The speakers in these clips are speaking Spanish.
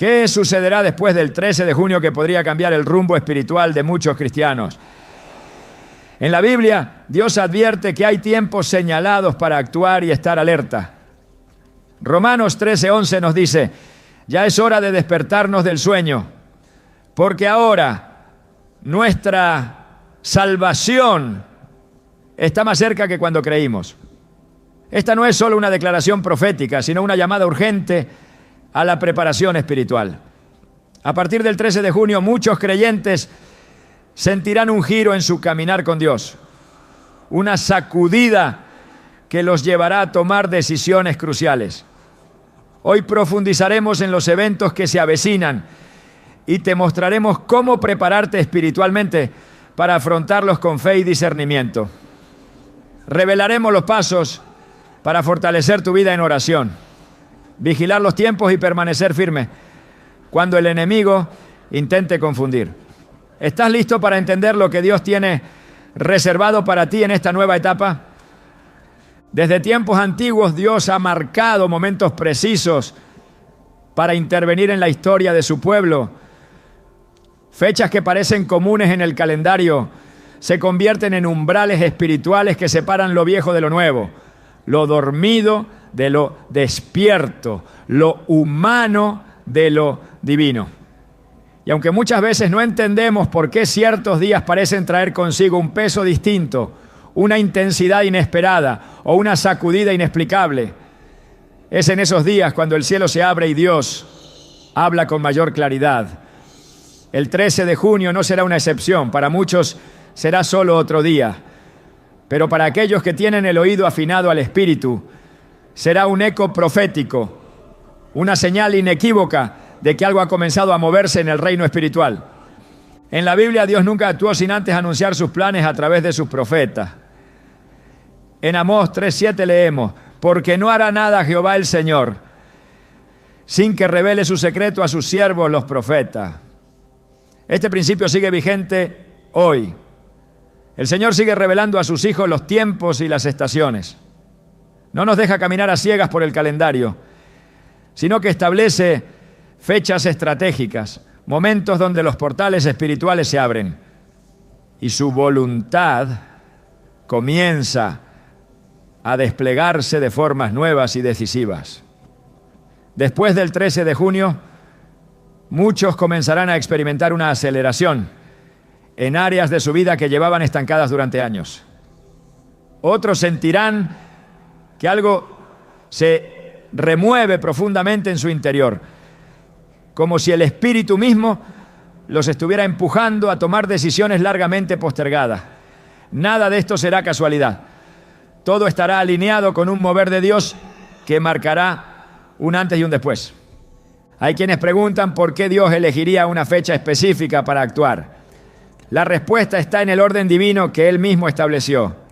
¿Qué sucederá después del 13 de junio que podría cambiar el rumbo espiritual de muchos cristianos? En la Biblia, Dios advierte que hay tiempos señalados para actuar y estar alerta. Romanos 13:11 nos dice: ya es hora de despertarnos del sueño, porque ahora nuestra salvación está más cerca que cuando creímos. Esta no es solo una declaración profética, sino una llamada urgente a la preparación espiritual. A partir del 13 de junio, muchos creyentes sentirán un giro en su caminar con Dios, una sacudida que los llevará a tomar decisiones cruciales. Hoy profundizaremos en los eventos que se avecinan y te mostraremos cómo prepararte espiritualmente para afrontarlos con fe y discernimiento. Revelaremos los pasos para fortalecer tu vida en oración, vigilar los tiempos y permanecer firme cuando el enemigo intente confundir. ¿Estás listo para entender lo que Dios tiene reservado para ti en esta nueva etapa? Desde tiempos antiguos, Dios ha marcado momentos precisos para intervenir en la historia de su pueblo. Fechas que parecen comunes en el calendario se convierten en umbrales espirituales que separan lo viejo de lo nuevo, lo dormido de lo despierto, lo humano de lo divino. Y aunque muchas veces no entendemos por qué ciertos días parecen traer consigo un peso distinto, una intensidad inesperada o una sacudida inexplicable, es en esos días cuando el cielo se abre y Dios habla con mayor claridad. El 13 de junio no será una excepción, para muchos será solo otro día, pero para aquellos que tienen el oído afinado al Espíritu, será un eco profético, una señal inequívoca de que algo ha comenzado a moverse en el reino espiritual. En la Biblia, Dios nunca actuó sin antes anunciar sus planes a través de sus profetas. En Amós 3:7 leemos: porque no hará nada Jehová el Señor sin que revele su secreto a sus siervos los profetas. Este principio sigue vigente hoy. El Señor sigue revelando a sus hijos los tiempos y las estaciones. No nos deja caminar a ciegas por el calendario, sino que establece fechas estratégicas, momentos donde los portales espirituales se abren y su voluntad comienza a desplegarse de formas nuevas y decisivas. Después del 13 de junio, muchos comenzarán a experimentar una aceleración en áreas de su vida que llevaban estancadas durante años. Otros sentirán que algo se remueve profundamente en su interior, como si el Espíritu mismo los estuviera empujando a tomar decisiones largamente postergadas. Nada de esto será casualidad. Todo estará alineado con un mover de Dios que marcará un antes y un después. Hay quienes preguntan por qué Dios elegiría una fecha específica para actuar. La respuesta está en el orden divino que Él mismo estableció.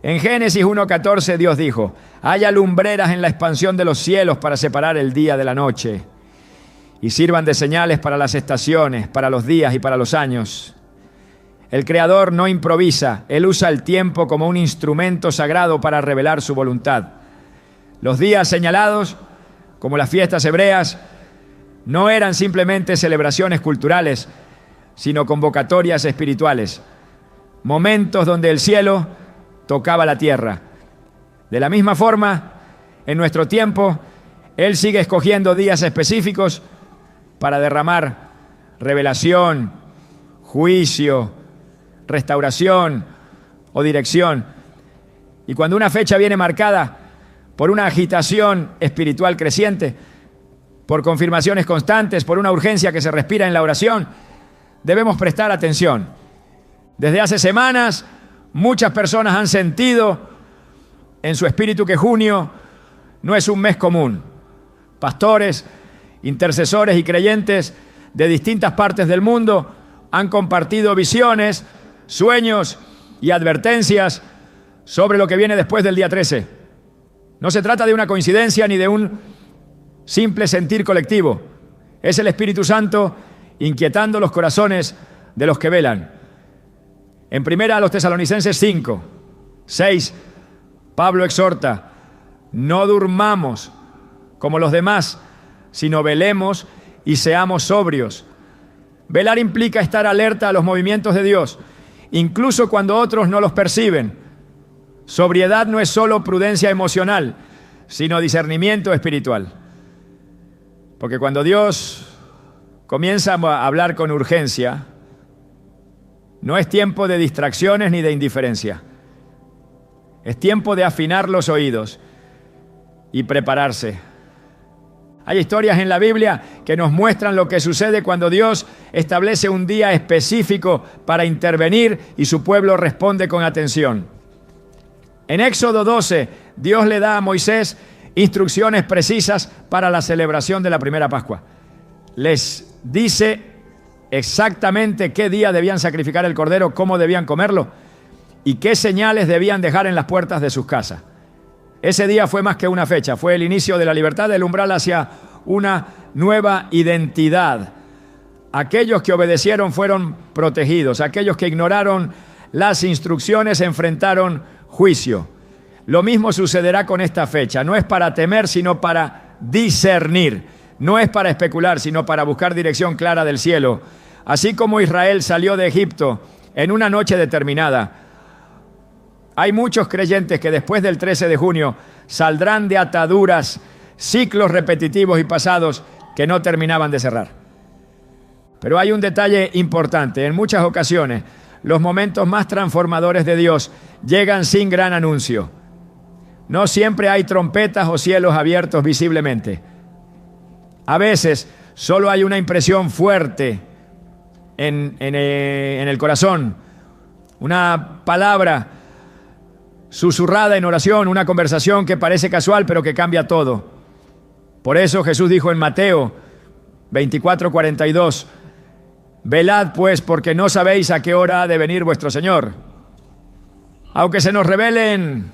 En Génesis 1:14 Dios dijo: haya lumbreras en la expansión de los cielos para separar el día de la noche, y sirvan de señales para las estaciones, para los días y para los años. El Creador no improvisa, Él usa el tiempo como un instrumento sagrado para revelar su voluntad. Los días señalados, como las fiestas hebreas, no eran simplemente celebraciones culturales, sino convocatorias espirituales, momentos donde el cielo tocaba la tierra. De la misma forma, en nuestro tiempo, Él sigue escogiendo días específicos para derramar revelación, juicio, restauración o dirección. Y cuando una fecha viene marcada por una agitación espiritual creciente, por confirmaciones constantes, por una urgencia que se respira en la oración, debemos prestar atención. Desde hace semanas, muchas personas han sentido en su espíritu que junio no es un mes común. Pastores, intercesores y creyentes de distintas partes del mundo han compartido visiones, sueños y advertencias sobre lo que viene después del día 13. No se trata de una coincidencia ni de un simple sentir colectivo. Es el Espíritu Santo inquietando los corazones de los que velan. En 1 Tesalonicenses 5:6, Pablo exhorta: no durmamos como los demás, sino velemos y seamos sobrios. Velar implica estar alerta a los movimientos de Dios, incluso cuando otros no los perciben. Sobriedad no es solo prudencia emocional, sino discernimiento espiritual. Porque cuando Dios comienza a hablar con urgencia, no es tiempo de distracciones ni de indiferencia. Es tiempo de afinar los oídos y prepararse. Hay historias en la Biblia que nos muestran lo que sucede cuando Dios establece un día específico para intervenir y su pueblo responde con atención. En Éxodo 12, Dios le da a Moisés instrucciones precisas para la celebración de la primera Pascua. Les dice exactamente qué día debían sacrificar el cordero, cómo debían comerlo y qué señales debían dejar en las puertas de sus casas. Ese día fue más que una fecha, fue el inicio de la libertad, del umbral hacia una nueva identidad. Aquellos que obedecieron fueron protegidos, aquellos que ignoraron las instrucciones enfrentaron juicio. Lo mismo sucederá con esta fecha. No es para temer, sino para discernir. No es para especular, sino para buscar dirección clara del cielo. Así como Israel salió de Egipto en una noche determinada, hay muchos creyentes que después del 13 de junio saldrán de ataduras, ciclos repetitivos y pasados que no terminaban de cerrar. Pero hay un detalle importante. En muchas ocasiones, los momentos más transformadores de Dios llegan sin gran anuncio. No siempre hay trompetas o cielos abiertos visiblemente. A veces solo hay una impresión fuerte en el corazón, una palabra susurrada en oración, una conversación que parece casual pero que cambia todo. Por eso Jesús dijo en Mateo 24:42, velad pues, porque no sabéis a qué hora ha de venir vuestro Señor. Aunque se nos revelen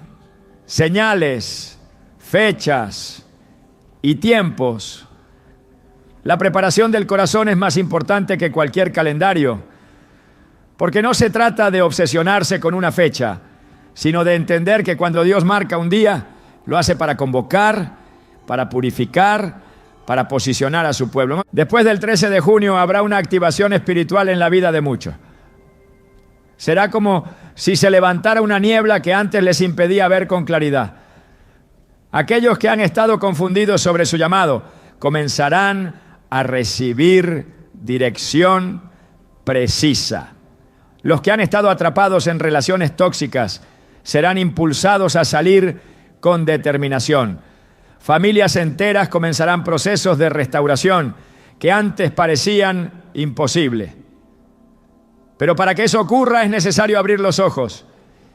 señales, fechas y tiempos, la preparación del corazón es más importante que cualquier calendario, porque no se trata de obsesionarse con una fecha, sino de entender que cuando Dios marca un día, lo hace para convocar, para purificar, para posicionar a su pueblo. Después del 13 de junio habrá una activación espiritual en la vida de muchos. Será como si se levantara una niebla que antes les impedía ver con claridad. Aquellos que han estado confundidos sobre su llamado comenzarán a recibir dirección precisa. Los que han estado atrapados en relaciones tóxicas serán impulsados a salir con determinación. Familias enteras comenzarán procesos de restauración que antes parecían imposibles. Pero para que eso ocurra es necesario abrir los ojos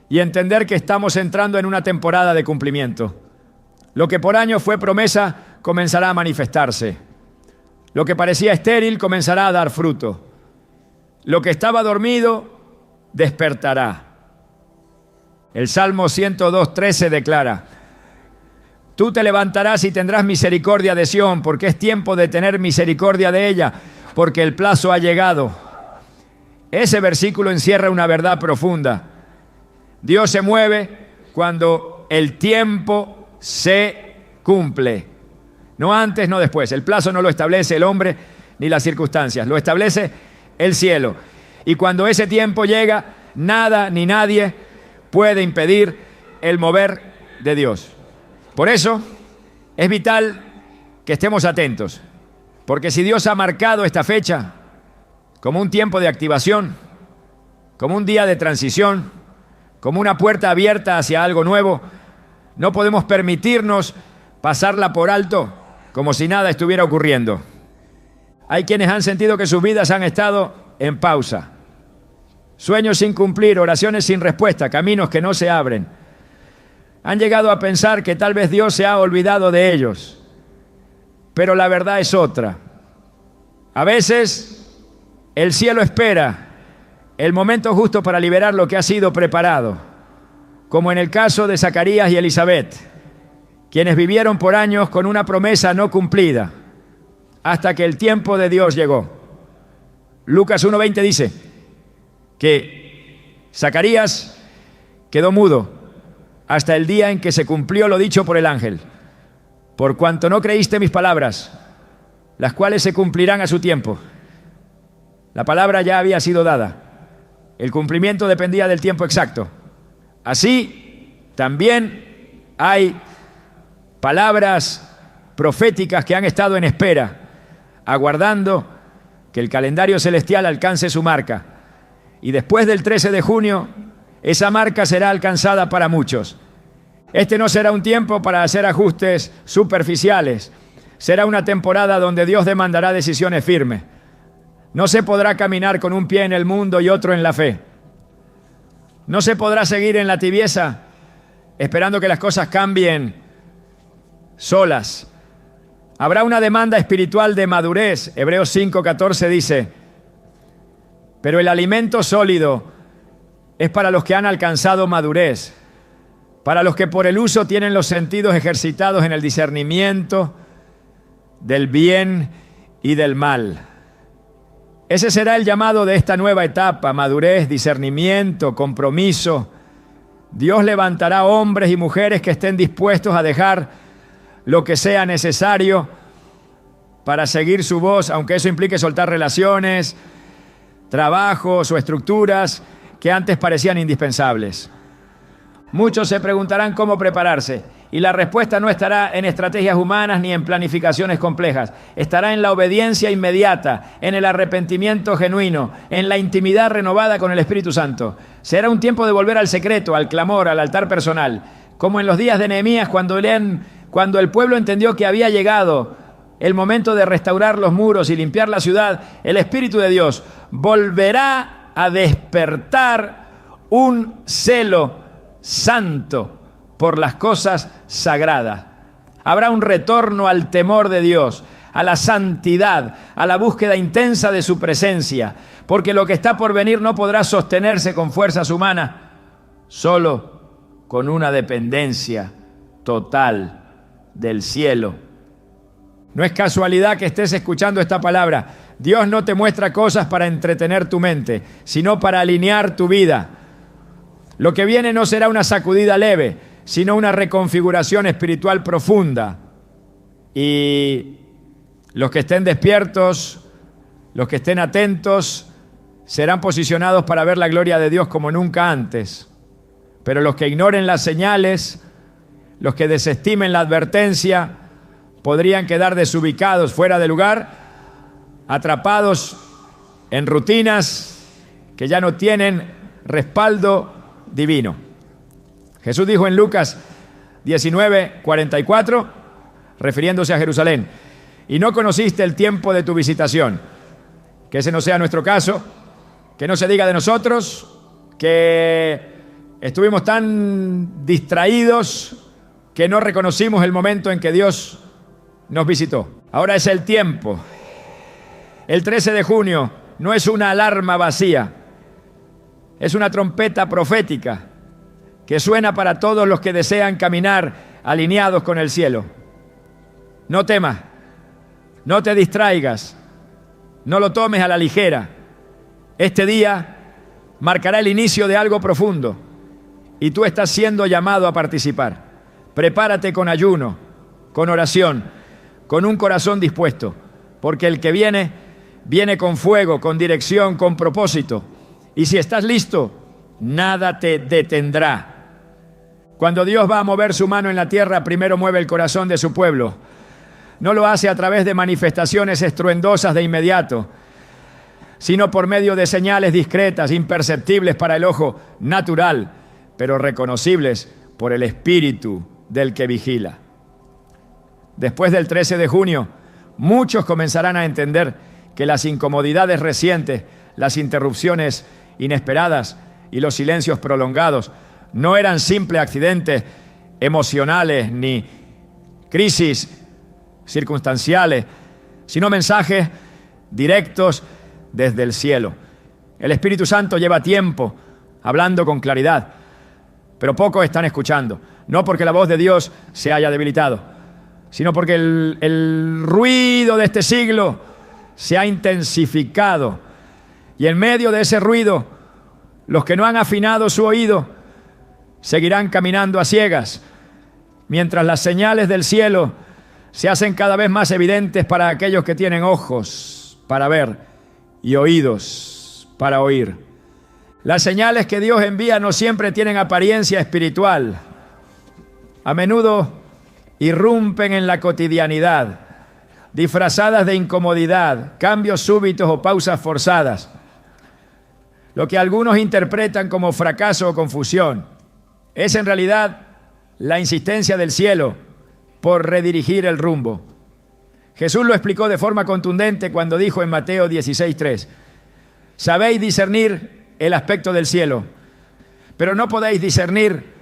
y entender que estamos entrando en una temporada de cumplimiento. Lo que por años fue promesa comenzará a manifestarse. Lo que parecía estéril comenzará a dar fruto. Lo que estaba dormido despertará. El Salmo 102:13 declara: tú te levantarás y tendrás misericordia de Sión, porque es tiempo de tener misericordia de ella, porque el plazo ha llegado. Ese versículo encierra una verdad profunda. Dios se mueve cuando el tiempo se cumple. No antes, no después. El plazo no lo establece el hombre ni las circunstancias, lo establece el cielo. Y cuando ese tiempo llega, nada ni nadie puede impedir el mover de Dios. Por eso es vital que estemos atentos, porque si Dios ha marcado esta fecha como un tiempo de activación, como un día de transición, como una puerta abierta hacia algo nuevo, no podemos permitirnos pasarla por alto como si nada estuviera ocurriendo. Hay quienes han sentido que sus vidas han estado en pausa. Sueños sin cumplir, oraciones sin respuesta, caminos que no se abren. Han llegado a pensar que tal vez Dios se ha olvidado de ellos. Pero la verdad es otra. A veces el cielo espera el momento justo para liberar lo que ha sido preparado, como en el caso de Zacarías y Elizabeth, quienes vivieron por años con una promesa no cumplida, hasta que el tiempo de Dios llegó. Lucas 1:20 dice que Zacarías quedó mudo hasta el día en que se cumplió lo dicho por el ángel. Por cuanto no creíste mis palabras, las cuales se cumplirán a su tiempo. La palabra ya había sido dada. El cumplimiento dependía del tiempo exacto. Así, también hay palabras proféticas que han estado en espera, aguardando que el calendario celestial alcance su marca. Y después del 13 de junio, esa marca será alcanzada para muchos. Este no será un tiempo para hacer ajustes superficiales. Será una temporada donde Dios demandará decisiones firmes. No se podrá caminar con un pie en el mundo y otro en la fe. No se podrá seguir en la tibieza esperando que las cosas cambien solas. Habrá una demanda espiritual de madurez. Hebreos 5:14 dice: pero el alimento sólido es para los que han alcanzado madurez, para los que por el uso tienen los sentidos ejercitados en el discernimiento del bien y del mal. Ese será el llamado de esta nueva etapa: madurez, discernimiento, compromiso. Dios levantará hombres y mujeres que estén dispuestos a dejar lo que sea necesario para seguir su voz, aunque eso implique soltar relaciones, trabajos o estructuras que antes parecían indispensables. Muchos se preguntarán cómo prepararse, y la respuesta no estará en estrategias humanas ni en planificaciones complejas. Estará en la obediencia inmediata, en el arrepentimiento genuino, en la intimidad renovada con el Espíritu Santo. Será un tiempo de volver al secreto, al clamor, al altar personal, como en los días de Nehemías, cuando el pueblo entendió que había llegado el momento de restaurar los muros y limpiar la ciudad. El Espíritu de Dios volverá a despertar un celo santo por las cosas sagradas. Habrá un retorno al temor de Dios, a la santidad, a la búsqueda intensa de su presencia, porque lo que está por venir no podrá sostenerse con fuerzas humanas, solo con una dependencia total del cielo. No es casualidad que estés escuchando esta palabra. Dios no te muestra cosas para entretener tu mente, sino para alinear tu vida. Lo que viene no será una sacudida leve, sino una reconfiguración espiritual profunda. Y los que estén despiertos, los que estén atentos, serán posicionados para ver la gloria de Dios como nunca antes. Pero los que ignoren las señales, los que desestimen la advertencia, podrían quedar desubicados, fuera de lugar, atrapados en rutinas que ya no tienen respaldo divino. Jesús dijo en Lucas 19:44, refiriéndose a Jerusalén: y no conociste el tiempo de tu visitación. Que ese no sea nuestro caso, que no se diga de nosotros que estuvimos tan distraídos que no reconocimos el momento en que Dios nos visitó. Ahora es el tiempo. El 13 de junio no es una alarma vacía, es una trompeta profética que suena para todos los que desean caminar alineados con el cielo. No temas, no te distraigas, no lo tomes a la ligera. Este día marcará el inicio de algo profundo y tú estás siendo llamado a participar. Prepárate con ayuno, con oración, con un corazón dispuesto, porque el que viene, viene con fuego, con dirección, con propósito. Y si estás listo, nada te detendrá. Cuando Dios va a mover su mano en la tierra, primero mueve el corazón de su pueblo. No lo hace a través de manifestaciones estruendosas de inmediato, sino por medio de señales discretas, imperceptibles para el ojo natural, pero reconocibles por el espíritu del que vigila. Después del 13 de junio, muchos comenzarán a entender que las incomodidades recientes, las interrupciones inesperadas y los silencios prolongados no eran simples accidentes emocionales ni crisis circunstanciales, sino mensajes directos desde el cielo. El Espíritu Santo lleva tiempo hablando con claridad, pero pocos están escuchando. No porque la voz de Dios se haya debilitado, sino porque el ruido de este siglo se ha intensificado. Y en medio de ese ruido, los que no han afinado su oído seguirán caminando a ciegas, mientras las señales del cielo se hacen cada vez más evidentes para aquellos que tienen ojos para ver y oídos para oír. Las señales que Dios envía no siempre tienen apariencia espiritual. A menudo irrumpen en la cotidianidad, disfrazadas de incomodidad, cambios súbitos o pausas forzadas, lo que algunos interpretan como fracaso o confusión. Es en realidad la insistencia del cielo por redirigir el rumbo. Jesús lo explicó de forma contundente cuando dijo en Mateo 16:3: sabéis discernir el aspecto del cielo, pero no podéis discernir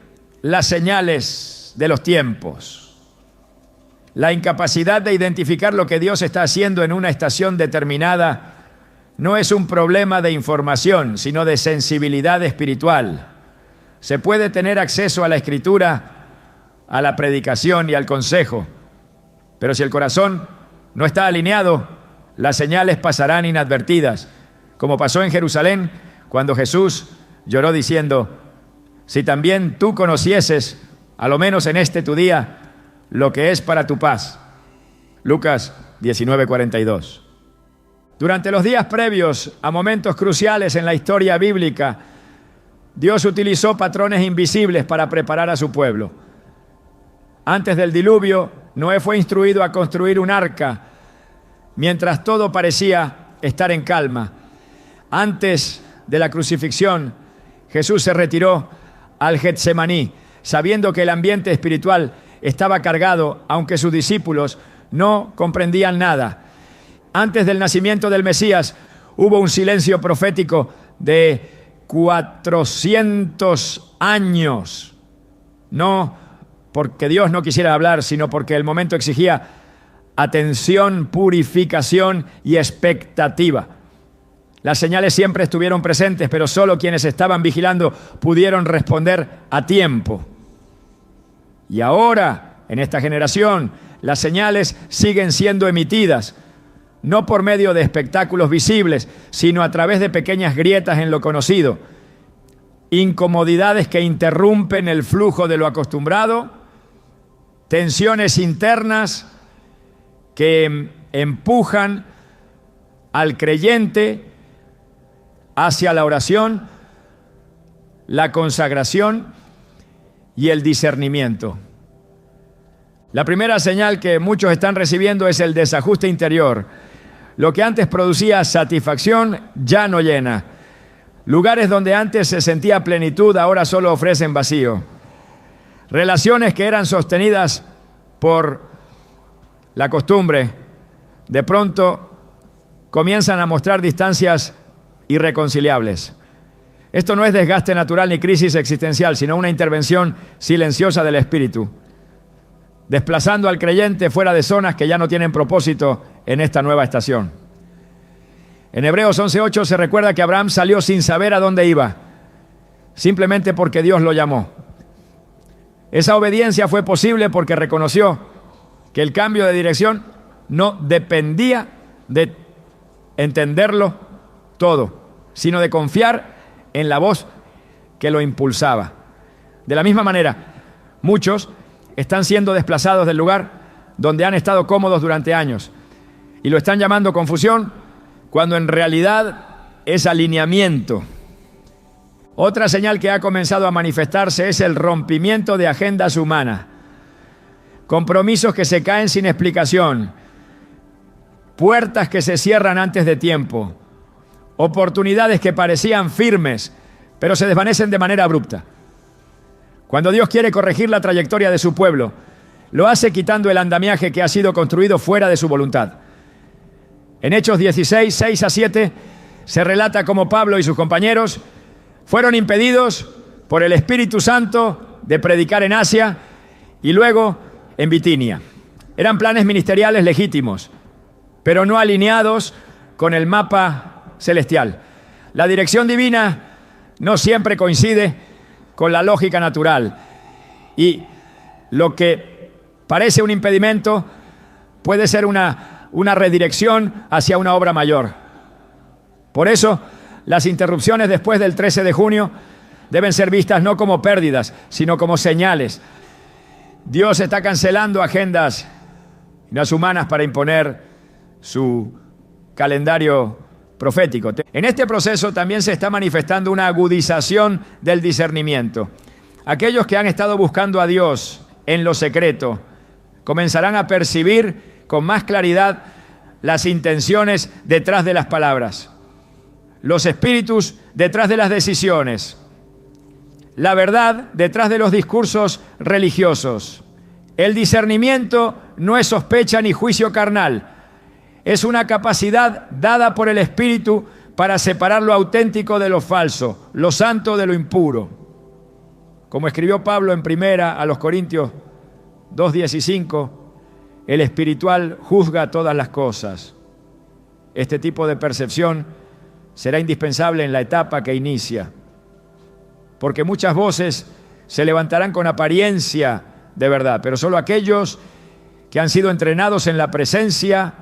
las señales de los tiempos. La incapacidad de identificar lo que Dios está haciendo en una estación determinada no es un problema de información, sino de sensibilidad espiritual. Se puede tener acceso a la Escritura, a la predicación y al consejo, pero si el corazón no está alineado, las señales pasarán inadvertidas, como pasó en Jerusalén cuando Jesús lloró diciendo: si también tú conocieses, a lo menos en este tu día, lo que es para tu paz. Lucas 19:42. Durante los días previos a momentos cruciales en la historia bíblica, Dios utilizó patrones invisibles para preparar a su pueblo. Antes del diluvio, Noé fue instruido a construir un arca, mientras todo parecía estar en calma. Antes de la crucifixión, Jesús se retiró al Getsemaní, sabiendo que el ambiente espiritual estaba cargado, aunque sus discípulos no comprendían nada. Antes del nacimiento del Mesías, hubo un silencio profético de 400 años. No porque Dios no quisiera hablar, sino porque el momento exigía atención, purificación y expectativa. Las señales siempre estuvieron presentes, pero solo quienes estaban vigilando pudieron responder a tiempo. Y ahora, en esta generación, las señales siguen siendo emitidas, no por medio de espectáculos visibles, sino a través de pequeñas grietas en lo conocido, incomodidades que interrumpen el flujo de lo acostumbrado, tensiones internas que empujan al creyente hacia la oración, la consagración y el discernimiento. La primera señal que muchos están recibiendo es el desajuste interior. Lo que antes producía satisfacción ya no llena. Lugares donde antes se sentía plenitud ahora solo ofrecen vacío. Relaciones que eran sostenidas por la costumbre, de pronto comienzan a mostrar distancias irreconciliables. Esto no es desgaste natural ni crisis existencial, sino una intervención silenciosa del espíritu, desplazando al creyente fuera de zonas que ya no tienen propósito en esta nueva estación. En Hebreos 11:8 se recuerda que Abraham salió sin saber a dónde iba, simplemente porque Dios lo llamó. Esa obediencia fue posible porque reconoció que el cambio de dirección no dependía de entenderlo todo, sino de confiar en la voz que lo impulsaba. De la misma manera, muchos están siendo desplazados del lugar donde han estado cómodos durante años y lo están llamando confusión, cuando en realidad es alineamiento. Otra señal que ha comenzado a manifestarse es el rompimiento de agendas humanas, compromisos que se caen sin explicación, puertas que se cierran antes de tiempo, oportunidades que parecían firmes, pero se desvanecen de manera abrupta. Cuando Dios quiere corregir la trayectoria de su pueblo, lo hace quitando el andamiaje que ha sido construido fuera de su voluntad. En Hechos 16, 6-7, se relata cómo Pablo y sus compañeros fueron impedidos por el Espíritu Santo de predicar en Asia y luego en Bitinia. Eran planes ministeriales legítimos, pero no alineados con el mapa celestial. La dirección divina no siempre coincide con la lógica natural, y lo que parece un impedimento puede ser una redirección hacia una obra mayor. Por eso, las interrupciones después del 13 de junio deben ser vistas no como pérdidas, sino como señales. Dios está cancelando agendas y las humanas para imponer su calendario profético. En este proceso también se está manifestando una agudización del discernimiento. Aquellos que han estado buscando a Dios en lo secreto comenzarán a percibir con más claridad las intenciones detrás de las palabras, los espíritus detrás de las decisiones, la verdad detrás de los discursos religiosos. El discernimiento no es sospecha ni juicio carnal, es una capacidad dada por el Espíritu para separar lo auténtico de lo falso, lo santo de lo impuro. Como escribió Pablo en primera a los Corintios 2:15, el espiritual juzga todas las cosas. Este tipo de percepción será indispensable en la etapa que inicia, porque muchas voces se levantarán con apariencia de verdad, pero solo aquellos que han sido entrenados en la presencia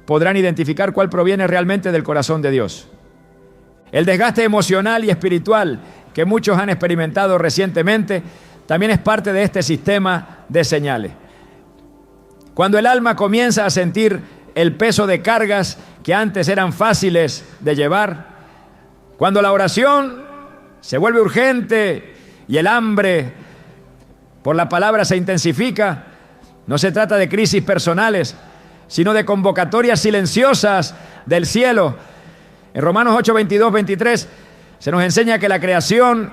podrán identificar cuál proviene realmente del corazón de Dios. El desgaste emocional y espiritual que muchos han experimentado recientemente también es parte de este sistema de señales. Cuando el alma comienza a sentir el peso de cargas que antes eran fáciles de llevar, cuando la oración se vuelve urgente y el hambre por la palabra se intensifica, no se trata de crisis personales, sino de convocatorias silenciosas del cielo. En Romanos 8, 22, 23 se nos enseña que la creación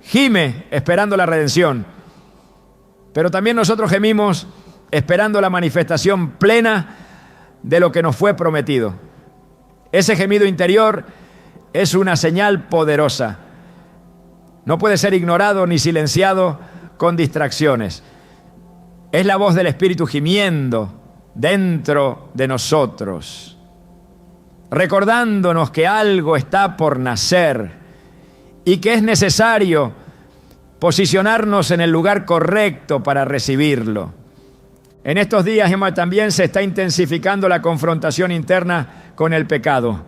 gime esperando la redención, pero también nosotros gemimos esperando la manifestación plena de lo que nos fue prometido. Ese gemido interior es una señal poderosa. No puede ser ignorado ni silenciado con distracciones. Es la voz del Espíritu gimiendo dentro de nosotros, recordándonos que algo está por nacer y que es necesario posicionarnos en el lugar correcto para recibirlo. En estos días también se está intensificando la confrontación interna con el pecado.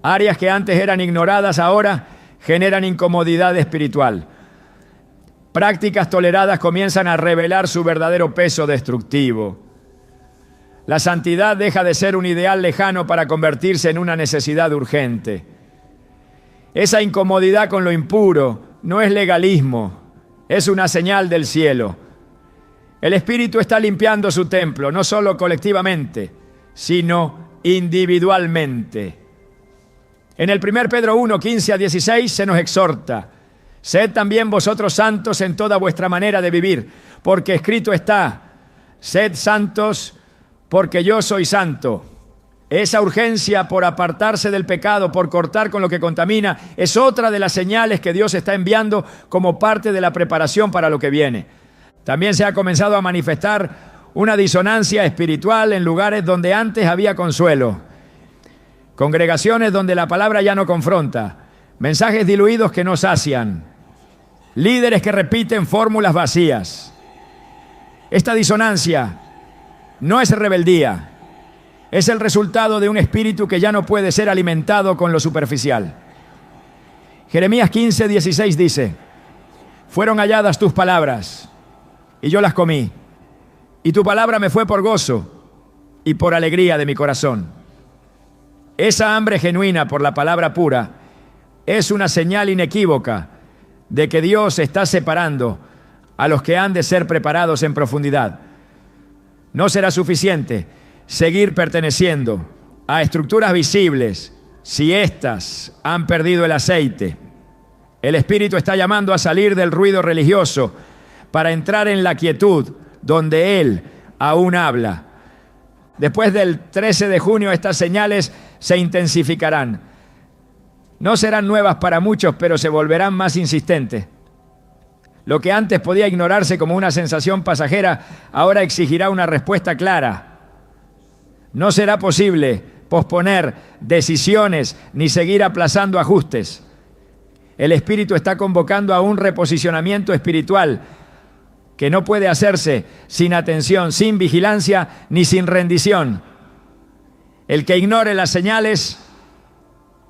Áreas que antes eran ignoradas ahora generan incomodidad espiritual. Prácticas toleradas comienzan a revelar su verdadero peso destructivo. La santidad deja de ser un ideal lejano para convertirse en una necesidad urgente. Esa incomodidad con lo impuro no es legalismo, es una señal del cielo. El Espíritu está limpiando su templo, no solo colectivamente, sino individualmente. En el 1 Pedro 1, 15 a 16 se nos exhorta: sed también vosotros santos en toda vuestra manera de vivir, porque escrito está: sed santos porque yo soy santo. Esa urgencia por apartarse del pecado, por cortar con lo que contamina, es otra de las señales que Dios está enviando como parte de la preparación para lo que viene. También se ha comenzado a manifestar una disonancia espiritual en lugares donde antes había consuelo. Congregaciones donde la palabra ya no confronta, mensajes diluidos que no sacian, líderes que repiten fórmulas vacías. Esta disonancia no es rebeldía, es el resultado de un espíritu que ya no puede ser alimentado con lo superficial. Jeremías 15, 16 dice: fueron halladas tus palabras y yo las comí, y tu palabra me fue por gozo y por alegría de mi corazón. Esa hambre genuina por la palabra pura es una señal inequívoca de que Dios está separando a los que han de ser preparados en profundidad. No será suficiente seguir perteneciendo a estructuras visibles si éstas han perdido el aceite. El Espíritu está llamando a salir del ruido religioso para entrar en la quietud donde Él aún habla. Después del 13 de junio estas señales se intensificarán. No serán nuevas para muchos, pero se volverán más insistentes. Lo que antes podía ignorarse como una sensación pasajera, ahora exigirá una respuesta clara. No será posible posponer decisiones ni seguir aplazando ajustes. El Espíritu está convocando a un reposicionamiento espiritual que no puede hacerse sin atención, sin vigilancia ni sin rendición. El que ignore las señales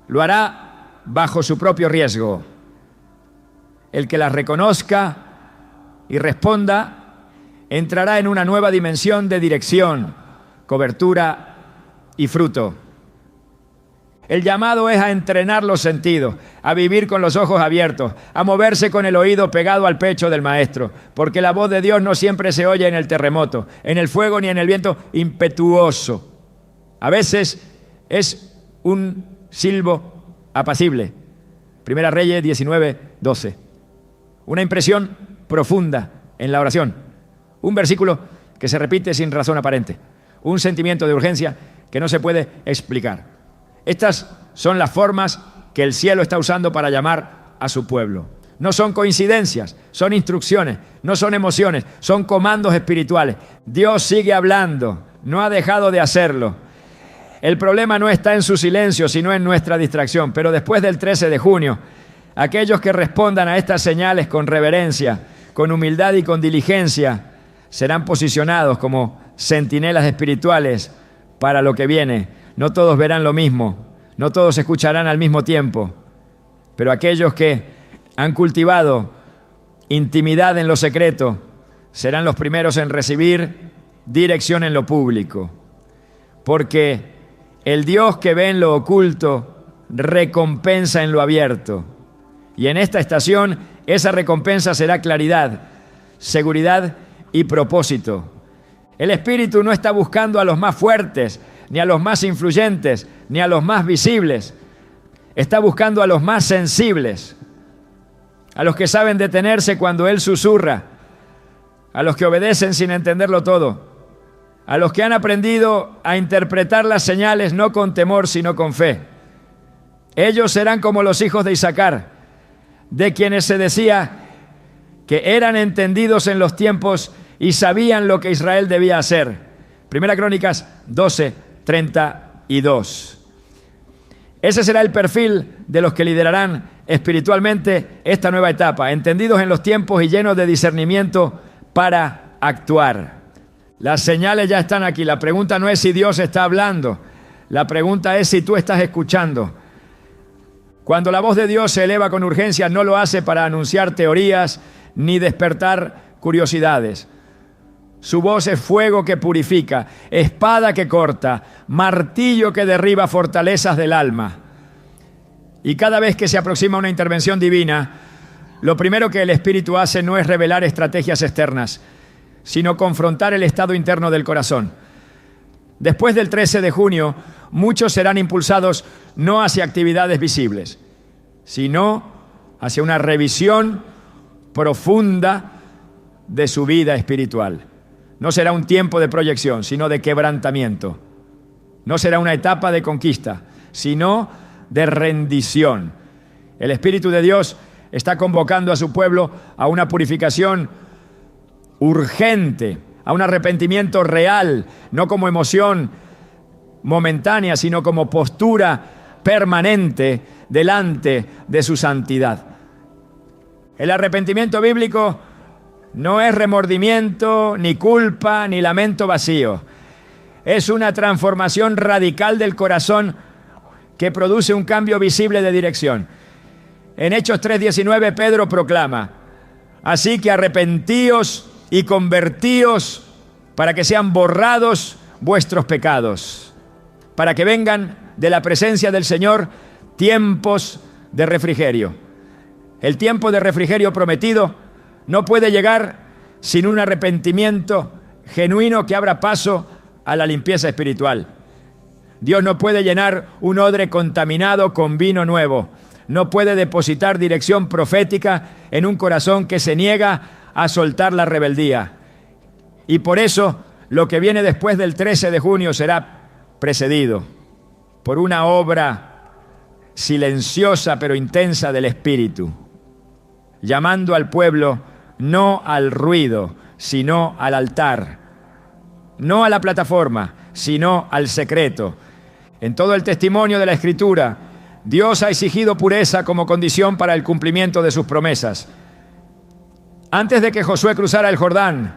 lo hará bajo su propio riesgo. El que las reconozca y responda entrará en una nueva dimensión de dirección, cobertura y fruto. El llamado es a entrenar los sentidos, a vivir con los ojos abiertos, a moverse con el oído pegado al pecho del maestro, porque la voz de Dios no siempre se oye en el terremoto, en el fuego ni en el viento impetuoso. A veces es un silbo apacible. Primera Reyes 19:12. Una impresión profunda en la oración. Un versículo que se repite sin razón aparente. Un sentimiento de urgencia que no se puede explicar. Estas son las formas que el cielo está usando para llamar a su pueblo. No son coincidencias, son instrucciones, no son emociones, son comandos espirituales. Dios sigue hablando, no ha dejado de hacerlo. El problema no está en su silencio, sino en nuestra distracción. Pero después del 13 de junio, aquellos que respondan a estas señales con reverencia, con humildad y con diligencia, serán posicionados como centinelas espirituales para lo que viene. No todos verán lo mismo, no todos escucharán al mismo tiempo, pero aquellos que han cultivado intimidad en lo secreto serán los primeros en recibir dirección en lo público, porque el Dios que ve en lo oculto recompensa en lo abierto, y en esta estación esa recompensa será claridad, seguridad y propósito. El Espíritu no está buscando a los más fuertes, ni a los más influyentes, ni a los más visibles. Está buscando a los más sensibles, a los que saben detenerse cuando Él susurra, a los que obedecen sin entenderlo todo, a los que han aprendido a interpretar las señales no con temor, sino con fe. Ellos serán como los hijos de Isaacar, de quienes se decía que eran entendidos en los tiempos y sabían lo que Israel debía hacer. Primera Crónicas 12:32. Ese será el perfil de los que liderarán espiritualmente esta nueva etapa, entendidos en los tiempos y llenos de discernimiento para actuar. Las señales ya están aquí. La pregunta no es si Dios está hablando, la pregunta es si tú estás escuchando. Cuando la voz de Dios se eleva con urgencia, no lo hace para anunciar teorías ni despertar curiosidades. Su voz es fuego que purifica, espada que corta, martillo que derriba fortalezas del alma. Y cada vez que se aproxima una intervención divina, lo primero que el Espíritu hace no es revelar estrategias externas, sino confrontar el estado interno del corazón. Después del 13 de junio, muchos serán impulsados no hacia actividades visibles, sino hacia una revisión profunda de su vida espiritual. No será un tiempo de proyección, sino de quebrantamiento. No será una etapa de conquista, sino de rendición. El Espíritu de Dios está convocando a su pueblo a una purificación urgente, a un arrepentimiento real, no como emoción momentánea, sino como postura permanente delante de su santidad. El arrepentimiento bíblico no es remordimiento, ni culpa, ni lamento vacío. Es una transformación radical del corazón que produce un cambio visible de dirección. En Hechos 3:19 Pedro proclama: así que arrepentíos y convertíos para que sean borrados vuestros pecados, para que vengan de la presencia del Señor tiempos de refrigerio. El tiempo de refrigerio prometido no puede llegar sin un arrepentimiento genuino que abra paso a la limpieza espiritual. Dios no puede llenar un odre contaminado con vino nuevo. No puede depositar dirección profética en un corazón que se niega a soltar la rebeldía. Y por eso lo que viene después del 13 de junio será precedido por una obra silenciosa pero intensa del Espíritu, llamando al pueblo no al ruido, sino al altar, no a la plataforma, sino al secreto. En todo el testimonio de la Escritura, Dios ha exigido pureza como condición para el cumplimiento de sus promesas. Antes de que Josué cruzara el Jordán,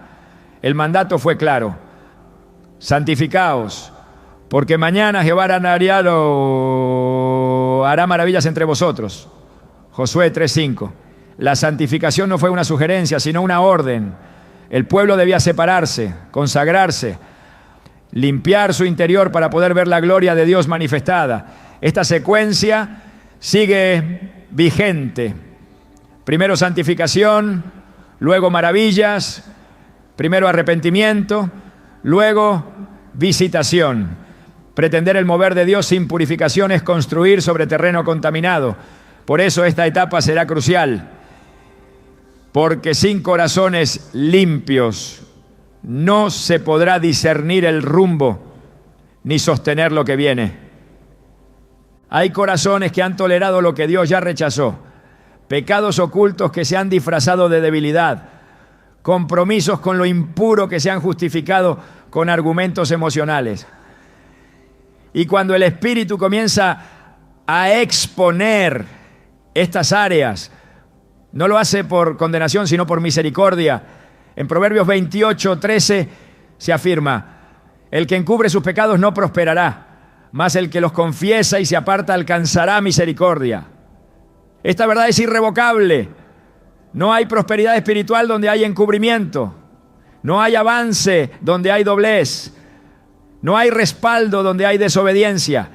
el mandato fue claro: santificaos, porque mañana Jehová hará maravillas entre vosotros. Josué 3:5. La santificación no fue una sugerencia, sino una orden. El pueblo debía separarse, consagrarse, limpiar su interior para poder ver la gloria de Dios manifestada. Esta secuencia sigue vigente. Primero santificación, luego maravillas, primero arrepentimiento, luego visitación. Pretender el mover de Dios sin purificación es construir sobre terreno contaminado. Por eso esta etapa será crucial, porque sin corazones limpios no se podrá discernir el rumbo ni sostener lo que viene. Hay corazones que han tolerado lo que Dios ya rechazó, pecados ocultos que se han disfrazado de debilidad, compromisos con lo impuro que se han justificado con argumentos emocionales. Y cuando el Espíritu comienza a exponer estas áreas, no lo hace por condenación, sino por misericordia. En Proverbios 28:13 se afirma: el que encubre sus pecados no prosperará, mas el que los confiesa y se aparta alcanzará misericordia. Esta verdad es irrevocable. No hay prosperidad espiritual donde hay encubrimiento. No hay avance donde hay doblez. No hay respaldo donde hay desobediencia.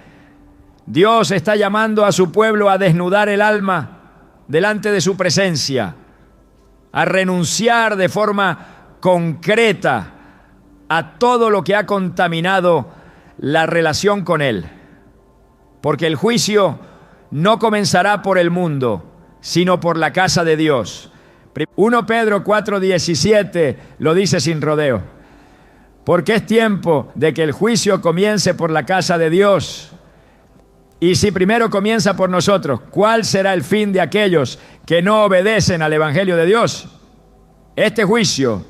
Dios está llamando a su pueblo a desnudar el alma delante de su presencia, a renunciar de forma concreta a todo lo que ha contaminado la relación con Él. Porque el juicio no comenzará por el mundo, sino por la casa de Dios. 1 Pedro 4:17 lo dice sin rodeo. Porque es tiempo de que el juicio comience por la casa de Dios. Y si primero comienza por nosotros, ¿cuál será el fin de aquellos que no obedecen al Evangelio de Dios? Este juicio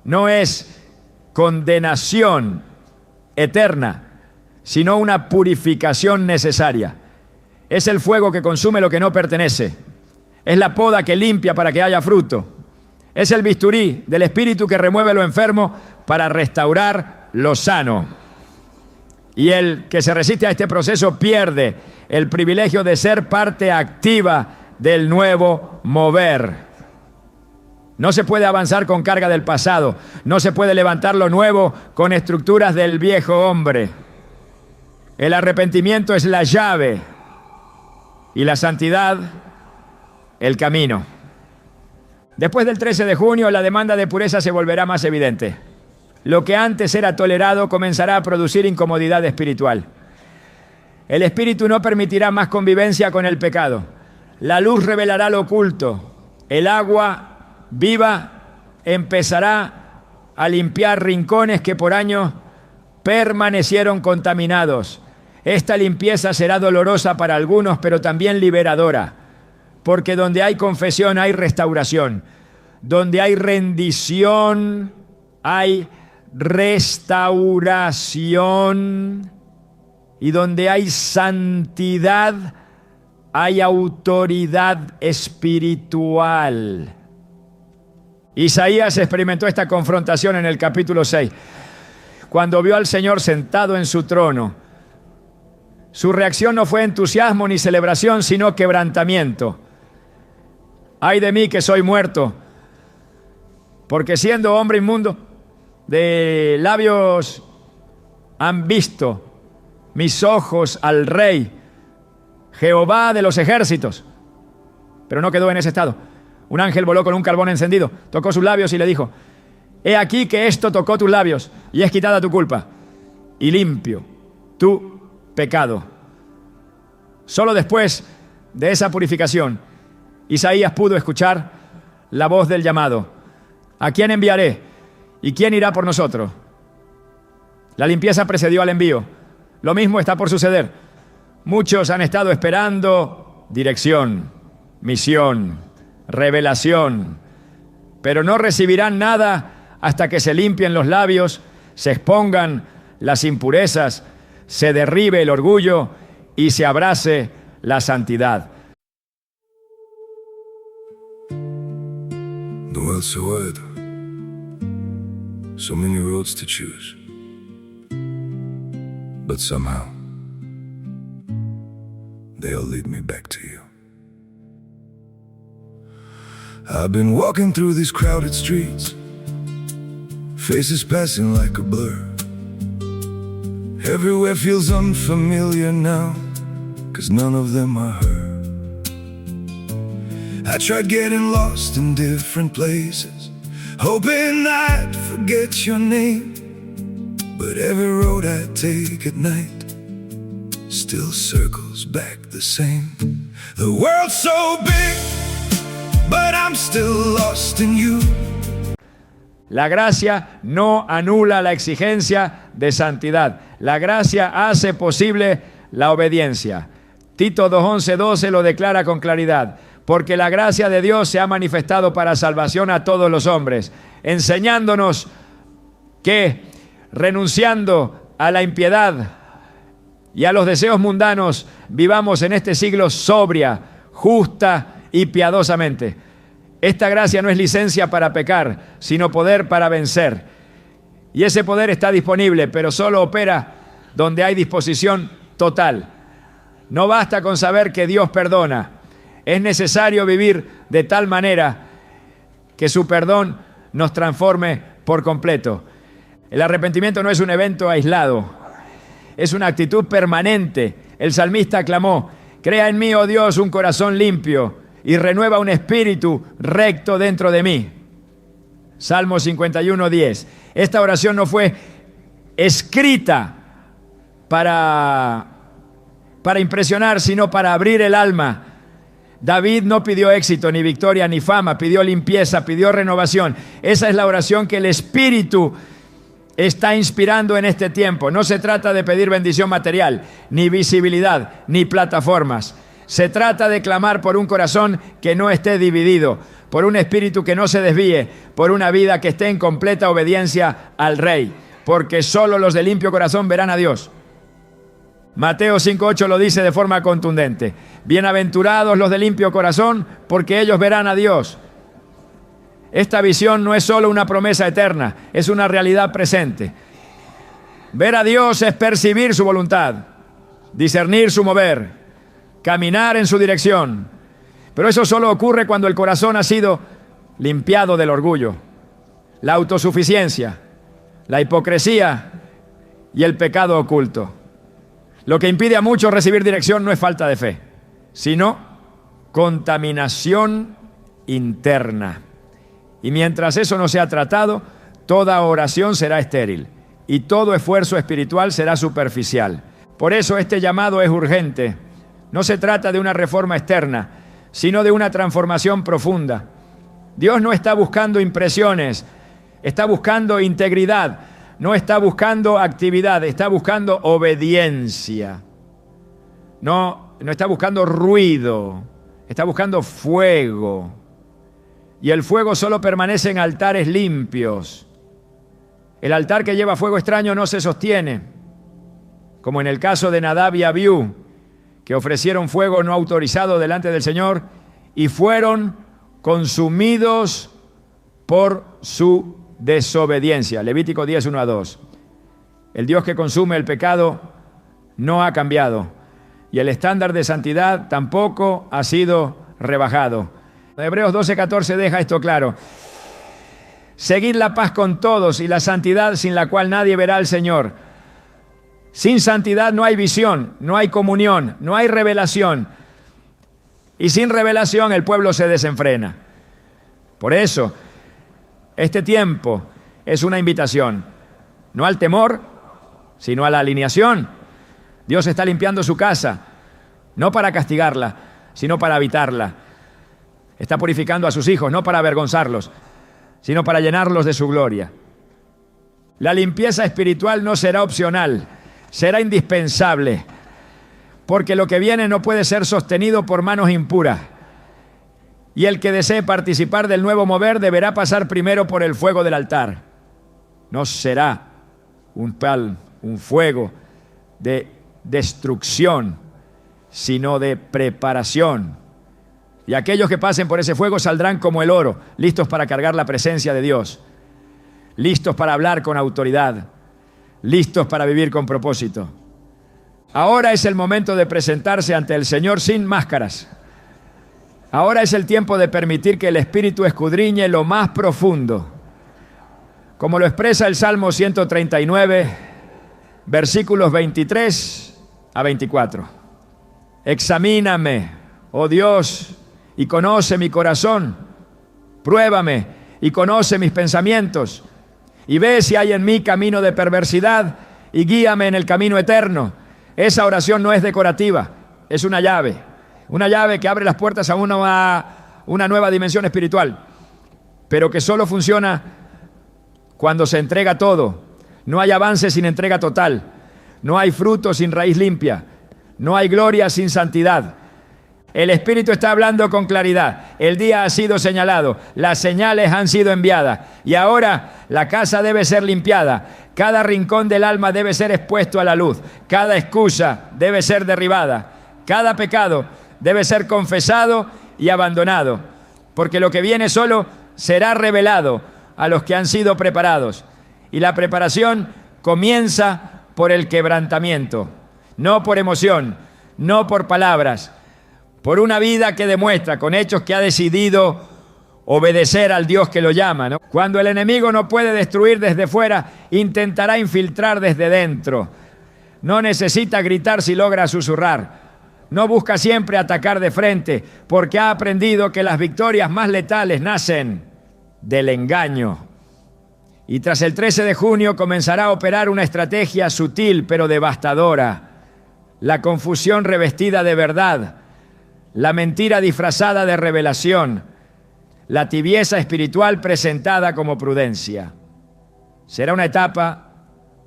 no es condenación eterna, sino una purificación necesaria. Es el fuego que consume lo que no pertenece. Es la poda que limpia para que haya fruto. Es el bisturí del Espíritu que remueve lo enfermo para restaurar lo sano. Y el que se resiste a este proceso pierde el privilegio de ser parte activa del nuevo mover. No se puede avanzar con carga del pasado. No se puede levantar lo nuevo con estructuras del viejo hombre. El arrepentimiento es la llave y la santidad el camino. Después del 13 de junio, la demanda de pureza se volverá más evidente. Lo que antes era tolerado comenzará a producir incomodidad espiritual. El Espíritu no permitirá más convivencia con el pecado. La luz revelará lo oculto. El agua viva empezará a limpiar rincones que por años permanecieron contaminados. Esta limpieza será dolorosa para algunos, pero también liberadora. Porque donde hay confesión hay restauración. Donde hay rendición hay restauración, y donde hay santidad hay autoridad espiritual. Isaías experimentó esta confrontación en el capítulo 6, cuando vio al Señor sentado en su trono. Su reacción no fue entusiasmo ni celebración, sino quebrantamiento. Ay de mí que soy muerto, porque siendo hombre inmundo de labios han visto mis ojos al Rey, Jehová de los ejércitos. Pero no quedó en ese estado. Un ángel voló con un carbón encendido, tocó sus labios y le dijo: he aquí que esto tocó tus labios y es quitada tu culpa y limpio tu pecado. Solo después de esa purificación, Isaías pudo escuchar la voz del llamado: ¿a quién enviaré? ¿Y quién irá por nosotros? La limpieza precedió al envío. Lo mismo está por suceder. Muchos han estado esperando dirección, misión, revelación, pero no recibirán nada hasta que se limpien los labios, se expongan las impurezas, se derribe el orgullo y se abrace la santidad. No else word. So many roads to choose, but somehow they all lead me back to you. I've been walking through these crowded streets, Faces passing like a blur. Everywhere feels unfamiliar now, 'cause none of them are her. I tried getting lost in different places, hoping I'd forget your name. But every road I take at night still circles back the same. The world's so big, but I'm still lost in you. La gracia no anula la exigencia de santidad. La gracia hace posible la obediencia. Tito 2:11-12 lo declara con claridad. Porque la gracia de Dios se ha manifestado para salvación a todos los hombres, enseñándonos que, renunciando a la impiedad y a los deseos mundanos, vivamos en este siglo sobria, justa y piadosamente. Esta gracia no es licencia para pecar, sino poder para vencer. Y ese poder está disponible, pero solo opera donde hay disposición total. No basta con saber que Dios perdona. Es necesario vivir de tal manera que su perdón nos transforme por completo. El arrepentimiento no es un evento aislado, es una actitud permanente. El salmista clamó: crea en mí, oh Dios, un corazón limpio y renueva un espíritu recto dentro de mí. Salmo 51:10. Esta oración no fue escrita para impresionar, sino para abrir el alma. David no pidió éxito, ni victoria, ni fama, pidió limpieza, pidió renovación. Esa es la oración que el Espíritu está inspirando en este tiempo. No se trata de pedir bendición material, ni visibilidad, ni plataformas. Se trata de clamar por un corazón que no esté dividido, por un espíritu que no se desvíe, por una vida que esté en completa obediencia al Rey, porque solo los de limpio corazón verán a Dios. Mateo 5:8 lo dice de forma contundente. Bienaventurados los de limpio corazón, porque ellos verán a Dios. Esta visión no es solo una promesa eterna, es una realidad presente. Ver a Dios es percibir su voluntad, discernir su mover, caminar en su dirección. Pero eso solo ocurre cuando el corazón ha sido limpiado del orgullo, la autosuficiencia, la hipocresía y el pecado oculto. Lo que impide a muchos recibir dirección no es falta de fe, sino contaminación interna. Y mientras eso no sea tratado, toda oración será estéril y todo esfuerzo espiritual será superficial. Por eso este llamado es urgente. No se trata de una reforma externa, sino de una transformación profunda. Dios no está buscando impresiones, está buscando integridad. No está buscando actividad, está buscando obediencia. No está buscando ruido, está buscando fuego. Y el fuego solo permanece en altares limpios. El altar que lleva fuego extraño no se sostiene, como en el caso de Nadab y Abiú, que ofrecieron fuego no autorizado delante del Señor y fueron consumidos por su desobediencia. Levítico 10:1-2. El Dios que consume el pecado no ha cambiado y el estándar de santidad tampoco ha sido rebajado. Hebreos 12:14 deja esto claro. Seguid la paz con todos y la santidad sin la cual nadie verá al Señor. Sin santidad no hay visión, no hay comunión, no hay revelación. Y sin revelación el pueblo se desenfrena. Por eso, este tiempo es una invitación, no al temor, sino a la alineación. Dios está limpiando su casa, no para castigarla, sino para habitarla. Está purificando a sus hijos, no para avergonzarlos, sino para llenarlos de su gloria. La limpieza espiritual no será opcional, será indispensable, porque lo que viene no puede ser sostenido por manos impuras. Y el que desee participar del nuevo mover deberá pasar primero por el fuego del altar. No será un fuego de destrucción, sino de preparación. Y aquellos que pasen por ese fuego saldrán como el oro, listos para cargar la presencia de Dios, listos para hablar con autoridad, listos para vivir con propósito. Ahora es el momento de presentarse ante el Señor sin máscaras. Ahora es el tiempo de permitir que el Espíritu escudriñe lo más profundo. como lo expresa el Salmo 139, versículos 23 a 24. Examíname, oh Dios, y conoce mi corazón. Pruébame y conoce mis pensamientos. Y ve si hay en mí camino de perversidad y guíame en el camino eterno. Esa oración no es decorativa, es una llave que abre las puertas a una nueva dimensión espiritual, pero que solo funciona cuando se entrega todo. No hay avance sin entrega total, no hay fruto sin raíz limpia, no hay gloria sin santidad. El Espíritu está hablando con claridad. El día ha sido señalado, las señales han sido enviadas y ahora la casa debe ser limpiada. Cada rincón del alma debe ser expuesto a la luz. Cada excusa debe ser derribada. Cada pecado debe ser confesado y abandonado, porque lo que viene solo será revelado a los que han sido preparados. Y la preparación comienza por el quebrantamiento, no por emoción, no por palabras, por una vida que demuestra con hechos que ha decidido obedecer al Dios que lo llama, ¿no? Cuando el enemigo no puede destruir desde fuera, intentará infiltrar desde dentro. No necesita gritar si logra susurrar. No busca siempre atacar de frente, porque ha aprendido que las victorias más letales nacen del engaño. Y tras el 13 de junio comenzará a operar una estrategia sutil pero devastadora. La confusión revestida de verdad, la mentira disfrazada de revelación, la tibieza espiritual presentada como prudencia. Será una etapa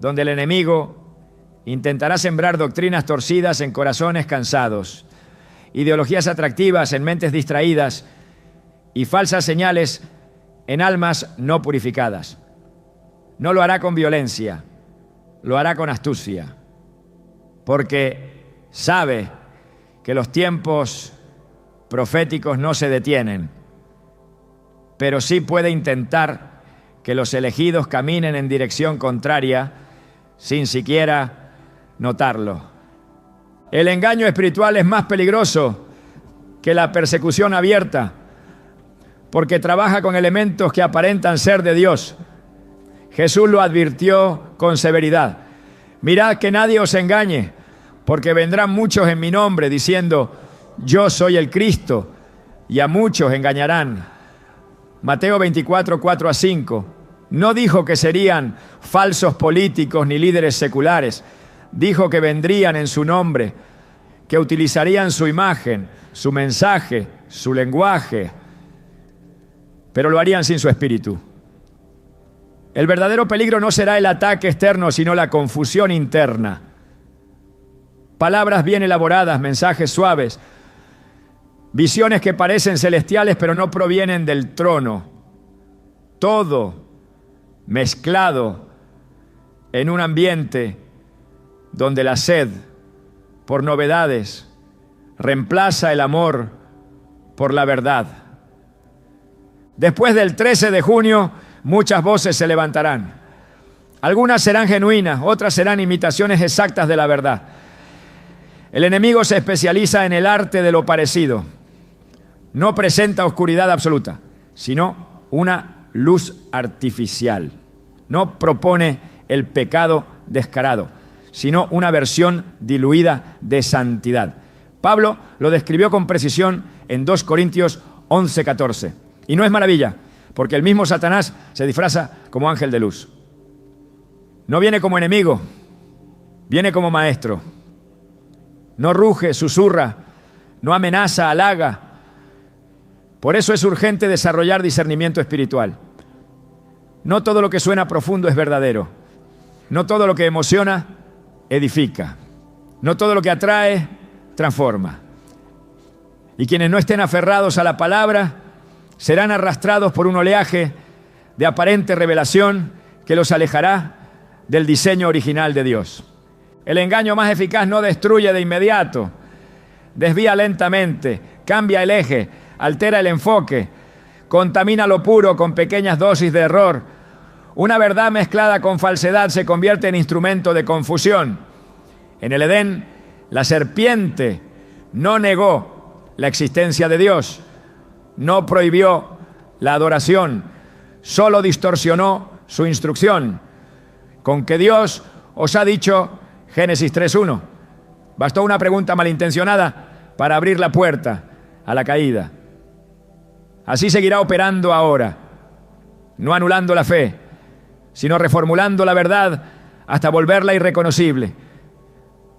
donde el enemigo intentará sembrar doctrinas torcidas en corazones cansados, ideologías atractivas en mentes distraídas y falsas señales en almas no purificadas. No lo hará con violencia, lo hará con astucia, porque sabe que los tiempos proféticos no se detienen, pero sí puede intentar que los elegidos caminen en dirección contraria sin siquiera notarlo. El engaño espiritual es más peligroso que la persecución abierta, porque trabaja con elementos que aparentan ser de Dios. Jesús lo advirtió con severidad. Mirad que nadie os engañe, porque vendrán muchos en mi nombre diciendo, yo soy el Cristo, y a muchos engañarán. Mateo 24, 4 a 5. No dijo que serían falsos políticos ni líderes seculares. Dijo que vendrían en su nombre, que utilizarían su imagen, su mensaje, su lenguaje, pero lo harían sin su espíritu. El verdadero peligro no será el ataque externo, sino la confusión interna. Palabras bien elaboradas, mensajes suaves, visiones que parecen celestiales pero no provienen del trono. Todo mezclado en un ambiente donde la sed por novedades reemplaza el amor por la verdad. Después del 13 de junio, muchas voces se levantarán. Algunas serán genuinas, otras serán imitaciones exactas de la verdad. El enemigo se especializa en el arte de lo parecido. No presenta oscuridad absoluta, sino una luz artificial. No propone el pecado descarado, sino una versión diluida de santidad. Pablo lo describió con precisión en 2 Corintios 11, 14. Y no es maravilla, porque el mismo Satanás se disfraza como ángel de luz. No viene como enemigo, viene como maestro. No ruge, susurra, no amenaza, halaga. Por eso es urgente desarrollar discernimiento espiritual. No todo lo que suena profundo es verdadero. No todo lo que emociona edifica. No todo lo que atrae transforma. Y quienes no estén aferrados a la palabra serán arrastrados por un oleaje de aparente revelación que los alejará del diseño original de Dios. El engaño más eficaz no destruye de inmediato, desvía lentamente, cambia el eje, altera el enfoque, contamina lo puro con pequeñas dosis de error. Una verdad mezclada con falsedad se convierte en instrumento de confusión. En el Edén, la serpiente no negó la existencia de Dios, no prohibió la adoración, solo distorsionó su instrucción, con que Dios os ha dicho Génesis 3:1. Bastó una pregunta malintencionada para abrir la puerta a la caída. Así seguirá operando ahora, no anulando la fe, sino reformulando la verdad hasta volverla irreconocible.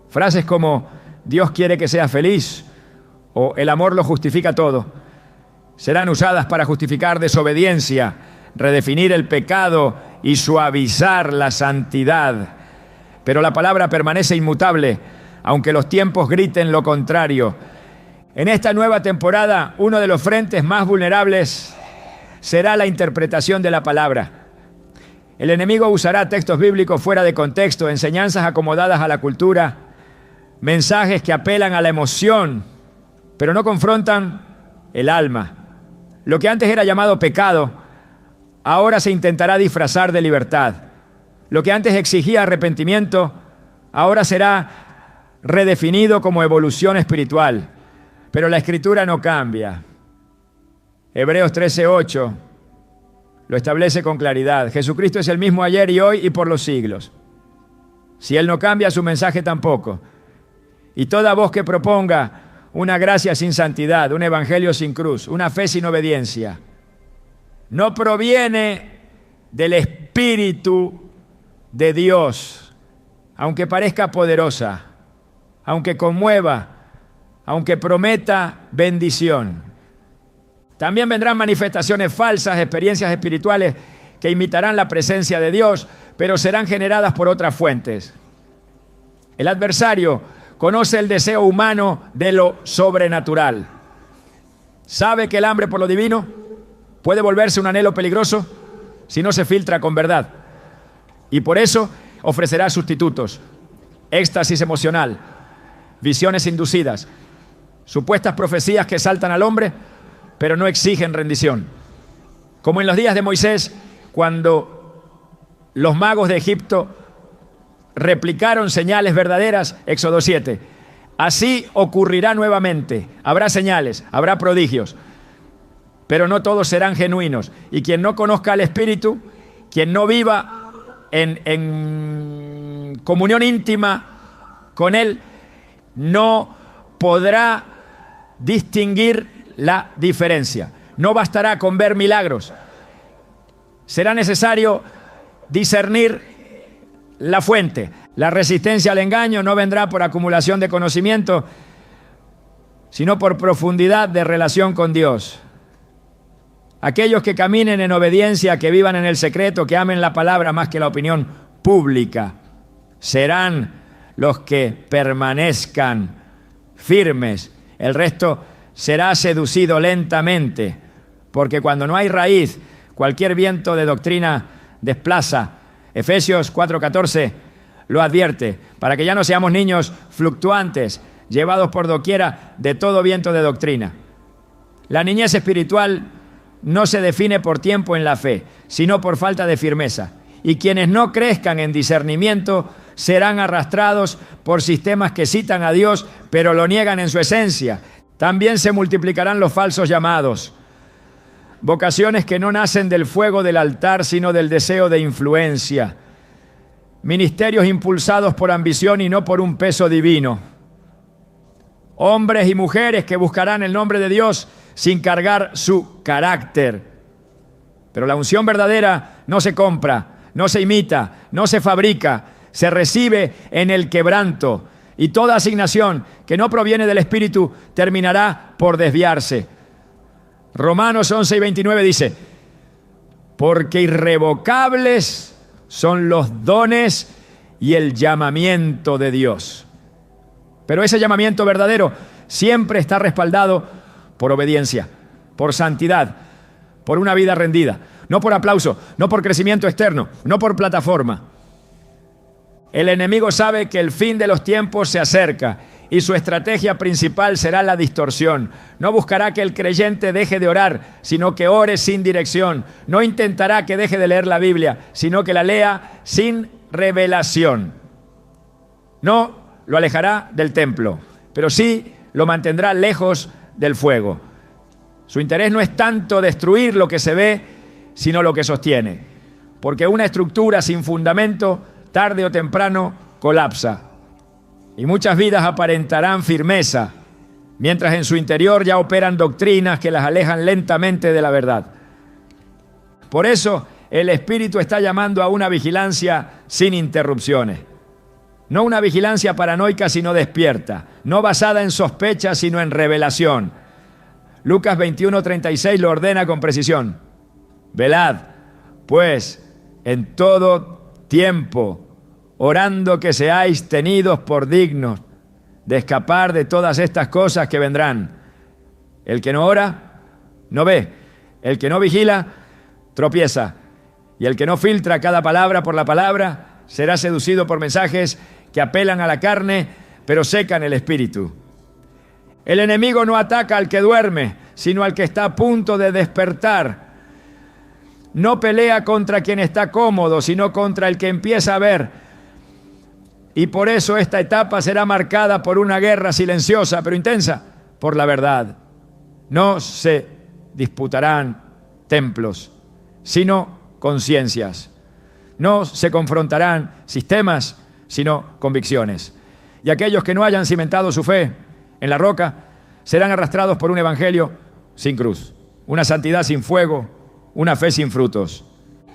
Frases como Dios quiere que seas feliz o el amor lo justifica todo serán usadas para justificar desobediencia, redefinir el pecado y suavizar la santidad. Pero la palabra permanece inmutable, aunque los tiempos griten lo contrario. En esta nueva temporada, uno de los frentes más vulnerables será la interpretación de la palabra. El enemigo usará textos bíblicos fuera de contexto, enseñanzas acomodadas a la cultura, mensajes que apelan a la emoción, pero no confrontan el alma. Lo que antes era llamado pecado, ahora se intentará disfrazar de libertad. Lo que antes exigía arrepentimiento, ahora será redefinido como evolución espiritual. Pero la Escritura no cambia. Hebreos 13:8 lo establece con claridad. Jesucristo es el mismo ayer y hoy y por los siglos. Si Él no cambia, su mensaje tampoco. Y toda voz que proponga una gracia sin santidad, un evangelio sin cruz, una fe sin obediencia, no proviene del Espíritu de Dios, aunque parezca poderosa, aunque conmueva, aunque prometa bendición. También vendrán manifestaciones falsas, experiencias espirituales que imitarán la presencia de Dios, pero serán generadas por otras fuentes. El adversario conoce el deseo humano de lo sobrenatural. Sabe que el hambre por lo divino puede volverse un anhelo peligroso si no se filtra con verdad. Y por eso ofrecerá sustitutos, éxtasis emocional, visiones inducidas, supuestas profecías que saltan al hombre, pero no exigen rendición. Como en los días de Moisés, cuando los magos de Egipto replicaron señales verdaderas, Éxodo 7. Así ocurrirá nuevamente. Habrá señales, habrá prodigios, pero no todos serán genuinos. Y quien no conozca al Espíritu, quien no viva en comunión íntima con Él, no podrá distinguir la diferencia. No bastará con ver milagros. Será necesario discernir la fuente. La resistencia al engaño no vendrá por acumulación de conocimiento, sino por profundidad de relación con Dios. Aquellos que caminen en obediencia, que vivan en el secreto, que amen la palabra más que la opinión pública, serán los que permanezcan firmes. El resto será seducido lentamente, porque cuando no hay raíz, cualquier viento de doctrina desplaza. Efesios 4:14 lo advierte, para que ya no seamos niños fluctuantes, llevados por doquiera de todo viento de doctrina. La niñez espiritual no se define por tiempo en la fe, sino por falta de firmeza. Y quienes no crezcan en discernimiento serán arrastrados por sistemas que citan a Dios, pero lo niegan en su esencia. También se multiplicarán los falsos llamados, vocaciones que no nacen del fuego del altar, sino del deseo de influencia. Ministerios impulsados por ambición y no por un peso divino. Hombres y mujeres que buscarán el nombre de Dios sin cargar su carácter. Pero la unción verdadera no se compra, no se imita, no se fabrica, se recibe en el quebranto. Y toda asignación que no proviene del Espíritu terminará por desviarse. Romanos 11:29 dice: porque irrevocables son los dones y el llamamiento de Dios. Pero ese llamamiento verdadero siempre está respaldado por obediencia, por santidad, por una vida rendida, no por aplauso, no por crecimiento externo, no por plataforma. El enemigo sabe que el fin de los tiempos se acerca y su estrategia principal será la distorsión. No buscará que el creyente deje de orar, sino que ore sin dirección. No intentará que deje de leer la Biblia, sino que la lea sin revelación. No lo alejará del templo, pero sí lo mantendrá lejos del fuego. Su interés no es tanto destruir lo que se ve, sino lo que sostiene. porque una estructura sin fundamento, tarde o temprano, colapsa. Y muchas vidas aparentarán firmeza, mientras en su interior ya operan doctrinas que las alejan lentamente de la verdad. Por eso, el Espíritu está llamando a una vigilancia sin interrupciones. No una vigilancia paranoica, sino despierta. No basada en sospechas, sino en revelación. Lucas 21:36 lo ordena con precisión. Velad, pues, en todo tiempo, orando que seáis tenidos por dignos de escapar de todas estas cosas que vendrán. El que no ora, no ve. El que no vigila, tropieza. Y el que no filtra cada palabra por la palabra, será seducido por mensajes que apelan a la carne, pero secan el espíritu. El enemigo no ataca al que duerme, sino al que está a punto de despertar. No pelea contra quien está cómodo, sino contra el que empieza a ver. Y por eso esta etapa será marcada por una guerra silenciosa, pero intensa, por la verdad. No se disputarán templos, sino conciencias. No se confrontarán sistemas, sino convicciones. Y aquellos que no hayan cimentado su fe en la roca serán arrastrados por un evangelio sin cruz, una santidad sin fuego, una fe sin frutos.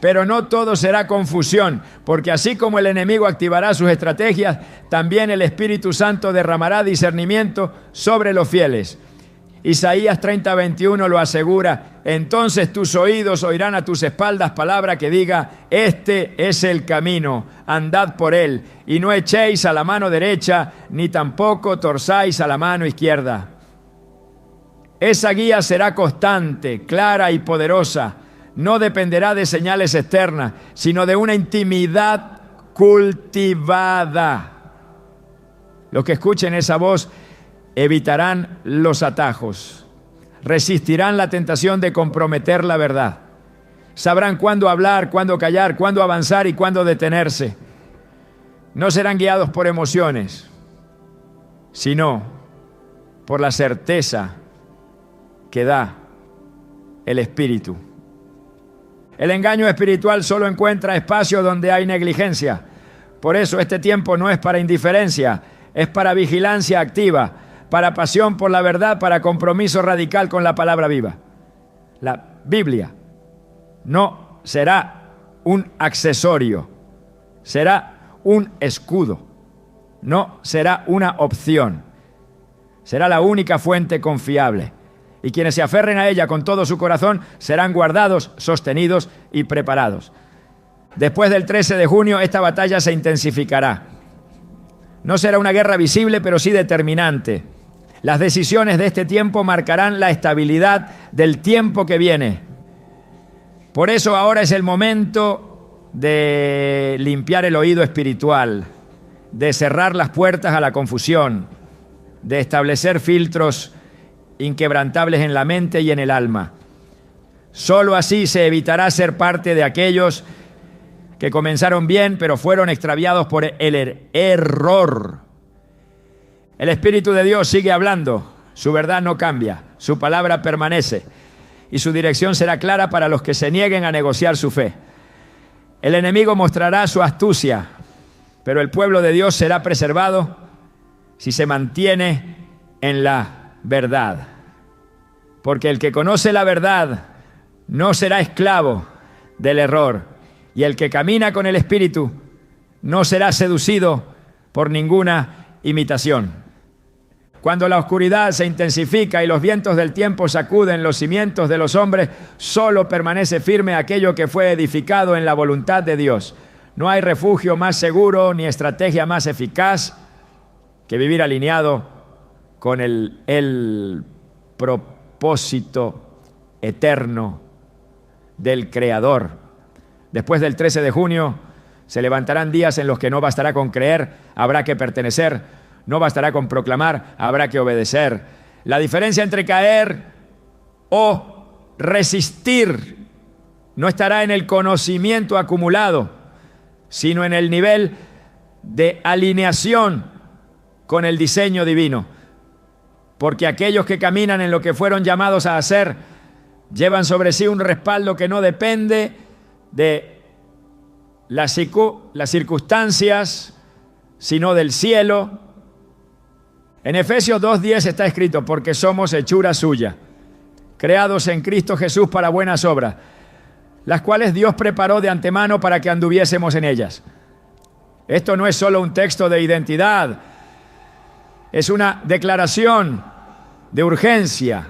Pero no todo será confusión, porque así como el enemigo activará sus estrategias, también el Espíritu Santo derramará discernimiento sobre los fieles. Isaías 30:21 lo asegura: entonces tus oídos oirán a tus espaldas palabra que diga: este es el camino, andad por él, y no echéis a la mano derecha, ni tampoco torzáis a la mano izquierda. Esa guía será constante, clara y poderosa. No dependerá de señales externas, sino de una intimidad cultivada. Los que escuchen esa voz evitarán los atajos, resistirán la tentación de comprometer la verdad. Sabrán cuándo hablar, cuándo callar, cuándo avanzar y cuándo detenerse. No serán guiados por emociones, sino por la certeza que da el Espíritu. El engaño espiritual solo encuentra espacio donde hay negligencia. Por eso este tiempo no es para indiferencia, es para vigilancia activa, para pasión por la verdad, para compromiso radical con la palabra viva. La Biblia no será un accesorio, será un escudo, no será una opción, será la única fuente confiable. Y quienes se aferren a ella con todo su corazón serán guardados, sostenidos y preparados. Después del 13 de junio esta batalla se intensificará. No será una guerra visible, pero sí determinante. Las decisiones de este tiempo marcarán la estabilidad del tiempo que viene. Por eso ahora es el momento de limpiar el oído espiritual, de cerrar las puertas a la confusión, de establecer filtros inquebrantables en la mente y en el alma. Solo así se evitará ser parte de aquellos que comenzaron bien, pero fueron extraviados por el error. El Espíritu de Dios sigue hablando, su verdad no cambia, su palabra permanece y su dirección será clara para los que se nieguen a negociar su fe. El enemigo mostrará su astucia, pero el pueblo de Dios será preservado si se mantiene en la verdad. Porque el que conoce la verdad no será esclavo del error, y el que camina con el Espíritu no será seducido por ninguna imitación. Cuando la oscuridad se intensifica y los vientos del tiempo sacuden los cimientos de los hombres, solo permanece firme aquello que fue edificado en la voluntad de Dios. No hay refugio más seguro ni estrategia más eficaz que vivir alineado con el propósito eterno del Creador. Después del 13 de junio se levantarán días en los que no bastará con creer, habrá que pertenecer, no bastará con proclamar, habrá que obedecer. La diferencia entre caer o resistir no estará en el conocimiento acumulado, sino en el nivel de alineación con el diseño divino. Porque aquellos que caminan en lo que fueron llamados a hacer llevan sobre sí un respaldo que no depende de las circunstancias, sino del cielo. En Efesios 2:10 está escrito: porque somos hechura suya, creados en Cristo Jesús para buenas obras, las cuales Dios preparó de antemano para que anduviésemos en ellas. Esto no es solo un texto de identidad, es una declaración de urgencia.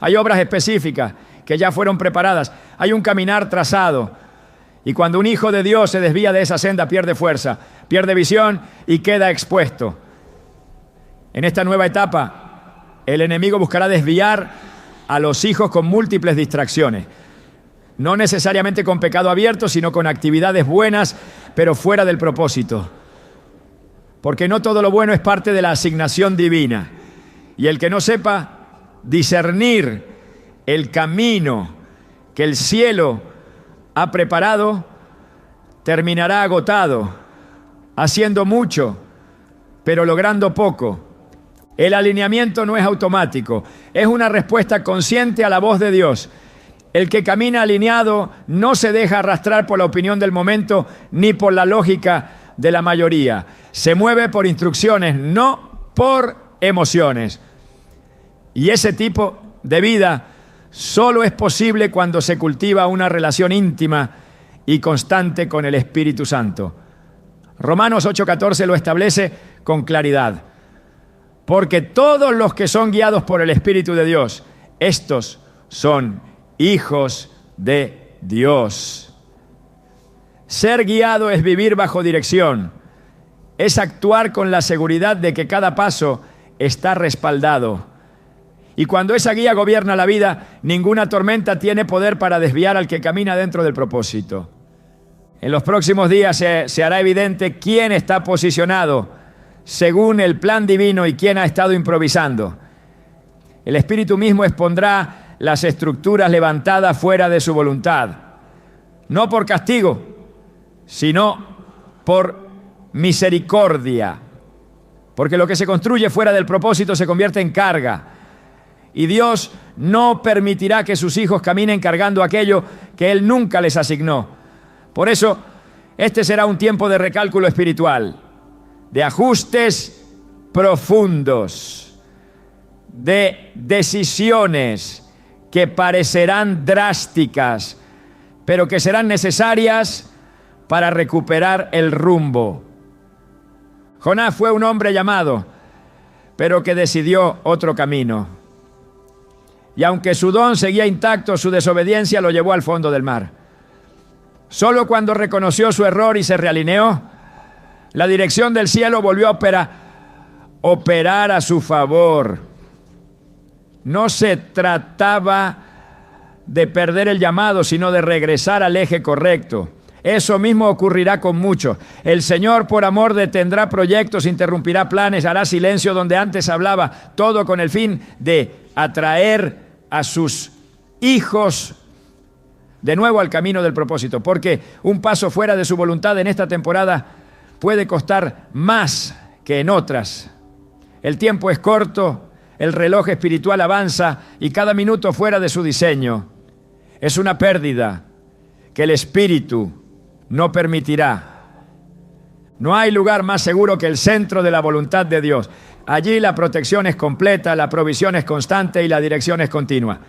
Hay obras específicas que ya fueron preparadas, hay un caminar trazado, y cuando un hijo de Dios se desvía de esa senda, pierde fuerza, pierde visión y queda expuesto. En esta nueva etapa, el enemigo buscará desviar a los hijos con múltiples distracciones, no necesariamente con pecado abierto, sino con actividades buenas, pero fuera del propósito. Porque no todo lo bueno es parte de la asignación divina. Y el que no sepa discernir el camino que el cielo ha preparado, terminará agotado, haciendo mucho, pero logrando poco. El alineamiento no es automático, es una respuesta consciente a la voz de Dios. El que camina alineado no se deja arrastrar por la opinión del momento ni por la lógica de la mayoría. Se mueve por instrucciones, no por emociones. Y ese tipo de vida solo es posible cuando se cultiva una relación íntima y constante con el Espíritu Santo. Romanos 8:14 lo establece con claridad. Porque todos los que son guiados por el Espíritu de Dios, estos son hijos de Dios. Ser guiado es vivir bajo dirección, es actuar con la seguridad de que cada paso está respaldado. Y cuando esa guía gobierna la vida, ninguna tormenta tiene poder para desviar al que camina dentro del propósito. En los próximos días se hará evidente quién está posicionado según el plan divino y quién ha estado improvisando. El Espíritu mismo expondrá las estructuras levantadas fuera de su voluntad, no por castigo, sino por misericordia, porque lo que se construye fuera del propósito se convierte en carga, y Dios no permitirá que sus hijos caminen cargando aquello que Él nunca les asignó. Por eso, este será un tiempo de recálculo espiritual, de ajustes profundos, de decisiones que parecerán drásticas, pero que serán necesarias para recuperar el rumbo. Jonás fue un hombre llamado, pero que decidió otro camino. Y aunque su don seguía intacto, su desobediencia lo llevó al fondo del mar. Solo cuando reconoció su error y se realineó, la dirección del cielo volvió a operar a su favor. No se trataba de perder el llamado, sino de regresar al eje correcto. Eso mismo ocurrirá con muchos. El Señor, por amor, detendrá proyectos, interrumpirá planes, hará silencio donde antes hablaba, todo con el fin de atraer a sus hijos de nuevo al camino del propósito. Porque un paso fuera de su voluntad en esta temporada puede costar más que en otras. El tiempo es corto, el reloj espiritual avanza y cada minuto fuera de su diseño es una pérdida que el Espíritu no permitirá. No hay lugar más seguro que el centro de la voluntad de Dios. Allí la protección es completa, la provisión es constante y la dirección es continua.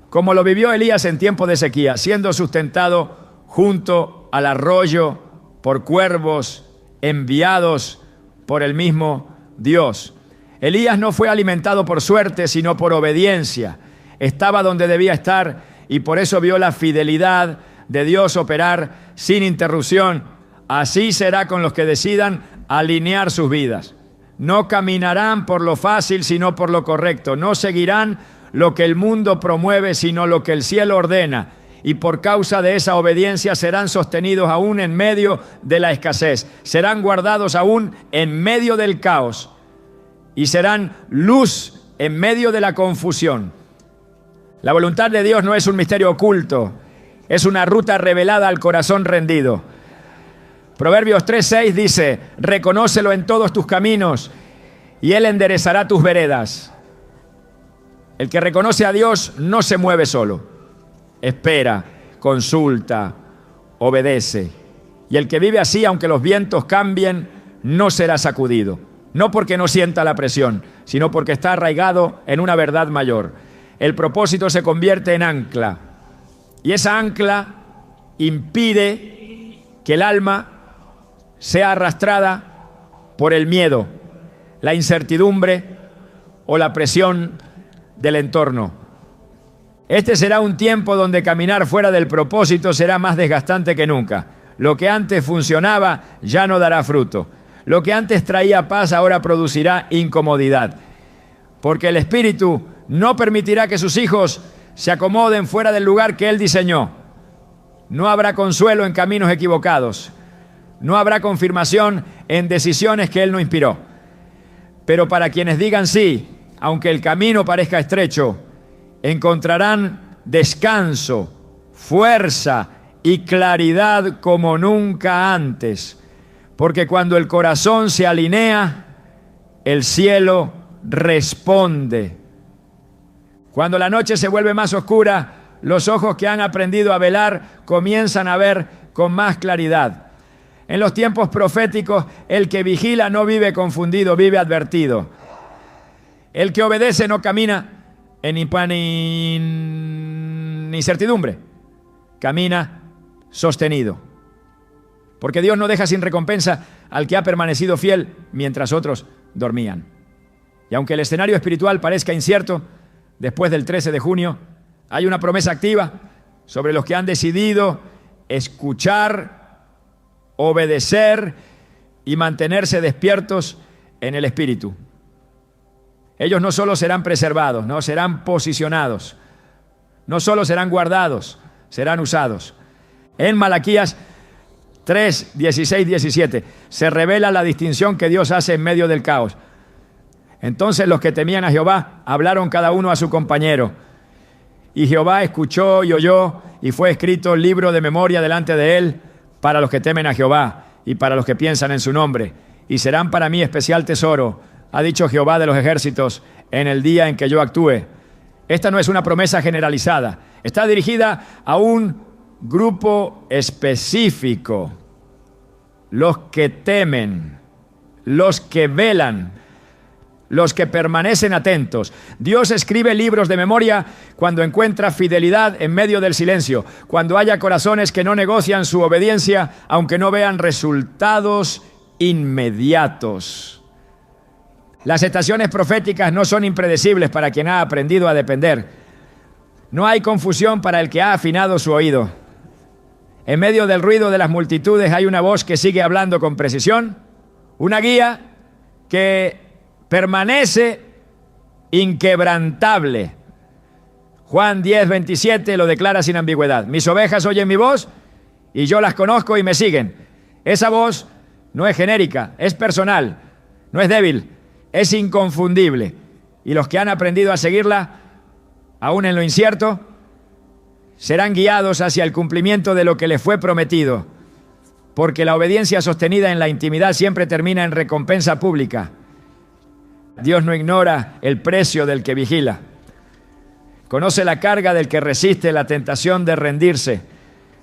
Como lo vivió Elías en tiempo de sequía, siendo sustentado junto al arroyo por cuervos enviados por el mismo Dios. Elías no fue alimentado por suerte, sino por obediencia. Estaba donde debía estar y por eso vio la fidelidad de Dios operar sin interrupción. Así será con los que decidan alinear sus vidas. No caminarán por lo fácil, sino por lo correcto. No seguirán lo que el mundo promueve, sino lo que el cielo ordena. Y por causa de esa obediencia serán sostenidos aún en medio de la escasez. Serán guardados aún en medio del caos. Y serán luz en medio de la confusión. La voluntad de Dios no es un misterio oculto. Es una ruta revelada al corazón rendido. Proverbios 3:6 dice: reconócelo en todos tus caminos y Él enderezará tus veredas. El que reconoce a Dios no se mueve solo. Espera, consulta, obedece. Y el que vive así, aunque los vientos cambien, no será sacudido. No porque no sienta la presión, sino porque está arraigado en una verdad mayor. El propósito se convierte en ancla. Y esa ancla impide que el alma sea arrastrada por el miedo, la incertidumbre o la presión del entorno. Este será un tiempo donde caminar fuera del propósito será más desgastante que nunca. Lo que antes funcionaba ya no dará fruto. Lo que antes traía paz ahora producirá incomodidad. Porque el Espíritu no permitirá que sus hijos se acomoden fuera del lugar que Él diseñó. No habrá consuelo en caminos equivocados. No habrá confirmación en decisiones que Él no inspiró. Pero para quienes digan sí, aunque el camino parezca estrecho, encontrarán descanso, fuerza y claridad como nunca antes. Porque cuando el corazón se alinea, el cielo responde. Cuando la noche se vuelve más oscura, los ojos que han aprendido a velar comienzan a ver con más claridad. En los tiempos proféticos, el que vigila no vive confundido, vive advertido. El que obedece no camina en incertidumbre, camina sostenido. Porque Dios no deja sin recompensa al que ha permanecido fiel mientras otros dormían. Y aunque el escenario espiritual parezca incierto, después del 13 de junio hay una promesa activa sobre los que han decidido escuchar, obedecer y mantenerse despiertos en el Espíritu. Ellos no solo serán preservados, no serán posicionados, no solo serán guardados, serán usados. En Malaquías 3, 16, 17 se revela la distinción que Dios hace en medio del caos. Entonces los que temían a Jehová hablaron cada uno a su compañero. Y Jehová escuchó y oyó, y fue escrito libro de memoria delante de él para los que temen a Jehová y para los que piensan en su nombre. Y serán para mí especial tesoro, ha dicho Jehová de los ejércitos, en el día en que yo actúe. Esta no es una promesa generalizada. Está dirigida a un grupo específico. Los que temen, los que velan, los que permanecen atentos. Dios escribe libros de memoria cuando encuentra fidelidad en medio del silencio, cuando haya corazones que no negocian su obediencia, aunque no vean resultados inmediatos. Las estaciones proféticas no son impredecibles para quien ha aprendido a depender. No hay confusión para el que ha afinado su oído. En medio del ruido de las multitudes hay una voz que sigue hablando con precisión, una guía que permanece inquebrantable. Juan 10, 27 lo declara sin ambigüedad. Mis ovejas oyen mi voz y yo las conozco y me siguen. Esa voz no es genérica, es personal, no es débil, es inconfundible. Y los que han aprendido a seguirla, aún en lo incierto, serán guiados hacia el cumplimiento de lo que les fue prometido. Porque la obediencia sostenida en la intimidad siempre termina en recompensa pública. Dios no ignora el precio del que vigila. Conoce la carga del que resiste la tentación de rendirse,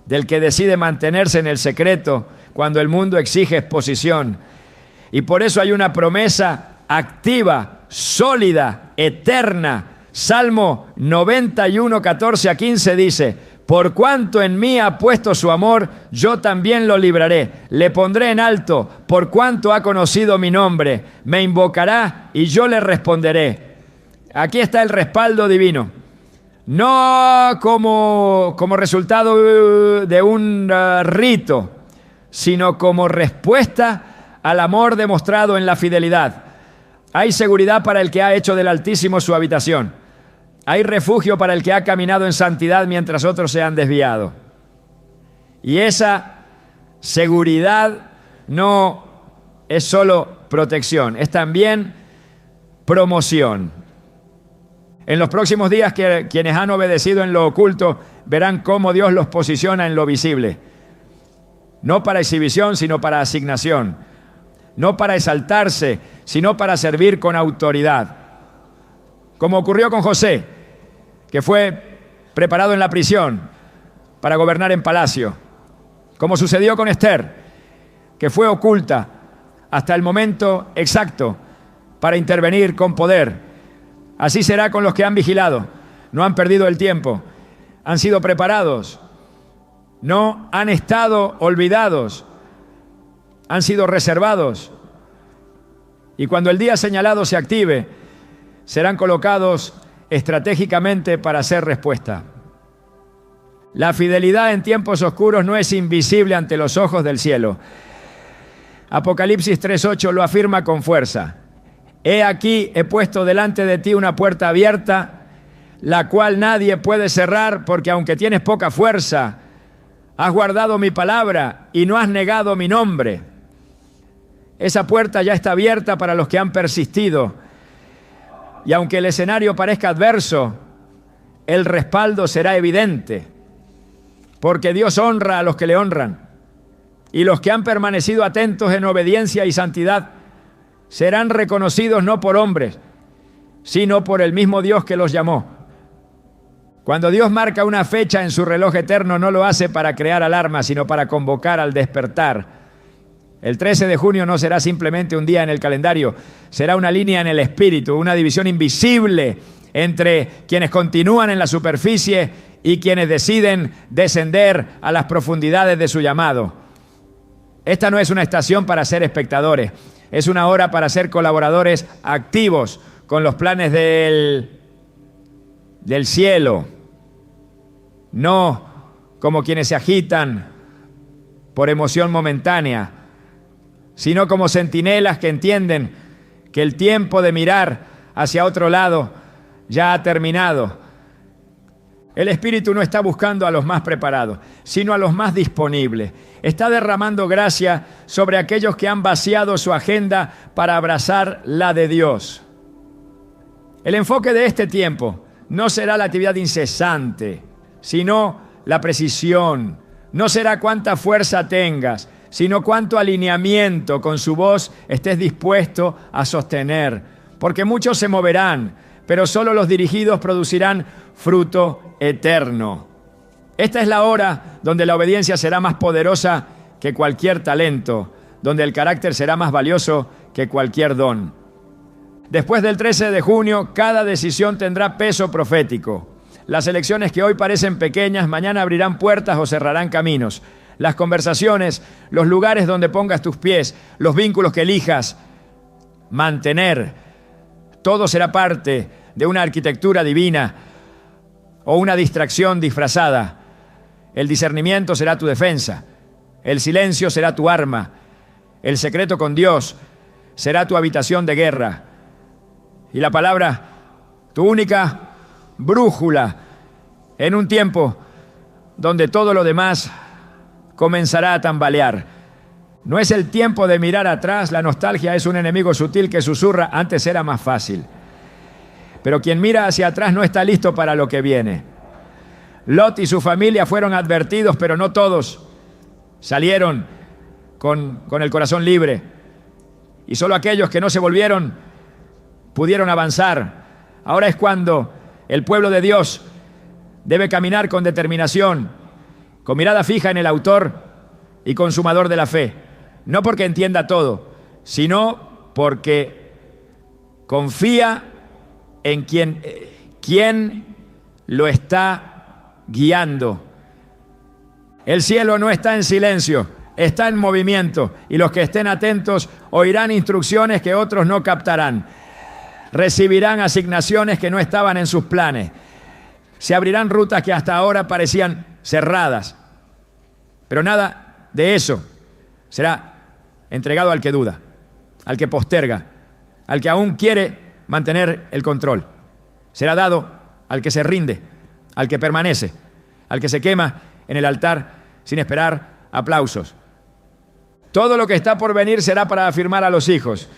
del que decide mantenerse en el secreto cuando el mundo exige exposición. Y por eso hay una promesa activa, sólida, eterna. Salmo 91, 14 a 15 dice: por cuanto en mí ha puesto su amor, yo también lo libraré. Le pondré en alto, por cuanto ha conocido mi nombre. Me invocará y yo le responderé. Aquí está el respaldo divino. No como resultado de un rito, sino como respuesta al amor demostrado en la fidelidad. Hay seguridad para el que ha hecho del Altísimo su habitación. Hay refugio para el que ha caminado en santidad mientras otros se han desviado. Y esa seguridad no es solo protección, es también promoción. En los próximos días, quienes han obedecido en lo oculto verán cómo Dios los posiciona en lo visible. No para exhibición, sino para asignación. No para exaltarse, sino para servir con autoridad. Como ocurrió con José, que fue preparado en la prisión para gobernar en palacio. como sucedió con Esther, que fue oculta hasta el momento exacto para intervenir con poder. Así será con los que han vigilado, no han perdido el tiempo, han sido preparados, no han estado olvidados, han sido reservados. Y cuando el día señalado se active, serán colocados estratégicamente para hacer respuesta. La fidelidad en tiempos oscuros no es invisible ante los ojos del cielo. Apocalipsis 3:8 lo afirma con fuerza. He aquí, he puesto delante de ti una puerta abierta, la cual nadie puede cerrar, porque aunque tienes poca fuerza, has guardado mi palabra y no has negado mi nombre. Esa puerta ya está abierta para los que han persistido. Y aunque el escenario parezca adverso, el respaldo será evidente, porque Dios honra a los que le honran. Y los que han permanecido atentos en obediencia y santidad serán reconocidos no por hombres, sino por el mismo Dios que los llamó. Cuando Dios marca una fecha en su reloj eterno, no lo hace para crear alarma, sino para convocar al despertar. El 13 de junio no será simplemente un día en el calendario, será una línea en el espíritu, una división invisible entre quienes continúan en la superficie y quienes deciden descender a las profundidades de su llamado. Esta no es una estación para ser espectadores, es una hora para ser colaboradores activos con los planes del cielo, no como quienes se agitan por emoción momentánea, sino como centinelas que entienden que el tiempo de mirar hacia otro lado ya ha terminado. El Espíritu no está buscando a los más preparados, sino a los más disponibles. Está derramando gracia sobre aquellos que han vaciado su agenda para abrazar la de Dios. El enfoque de este tiempo no será la actividad incesante, sino la precisión. No será cuánta fuerza tengas, sino cuánto alineamiento con su voz estés dispuesto a sostener. Porque muchos se moverán, pero solo los dirigidos producirán fruto eterno. Esta es la hora donde la obediencia será más poderosa que cualquier talento, donde el carácter será más valioso que cualquier don. Después del 13 de junio, cada decisión tendrá peso profético. Las elecciones que hoy parecen pequeñas, mañana abrirán puertas o cerrarán caminos. Las conversaciones, los lugares donde pongas tus pies, los vínculos que elijas mantener, todo será parte de una arquitectura divina o una distracción disfrazada. El discernimiento será tu defensa, el silencio será tu arma, el secreto con Dios será tu habitación de guerra y la palabra tu única brújula en un tiempo donde todo lo demás comenzará a tambalear. No es el tiempo de mirar atrás, la nostalgia es un enemigo sutil que susurra, antes era más fácil. Pero quien mira hacia atrás no está listo para lo que viene. Lot y su familia fueron advertidos, pero no todos salieron con el corazón libre. Y solo aquellos que no se volvieron pudieron avanzar. Ahora es cuando el pueblo de Dios debe caminar con determinación, con mirada fija en el autor y consumador de la fe. No porque entienda todo, sino porque confía en quien lo está guiando. El cielo no está en silencio, está en movimiento, y los que estén atentos oirán instrucciones que otros no captarán. Recibirán asignaciones que no estaban en sus planes. Se abrirán rutas que hasta ahora parecían cerradas. Pero nada de eso será entregado al que duda, al que posterga, al que aún quiere mantener el control. Será dado al que se rinde, al que permanece, al que se quema en el altar sin esperar aplausos. Todo lo que está por venir será para afirmar a los hijos,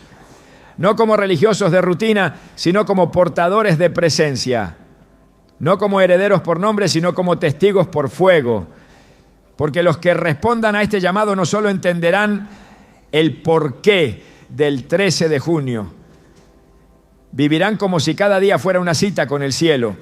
no como religiosos de rutina, sino como portadores de presencia, no como herederos por nombre, sino como testigos por fuego. Porque los que respondan a este llamado no solo entenderán el porqué del 13 de junio, vivirán como si cada día fuera una cita con el cielo,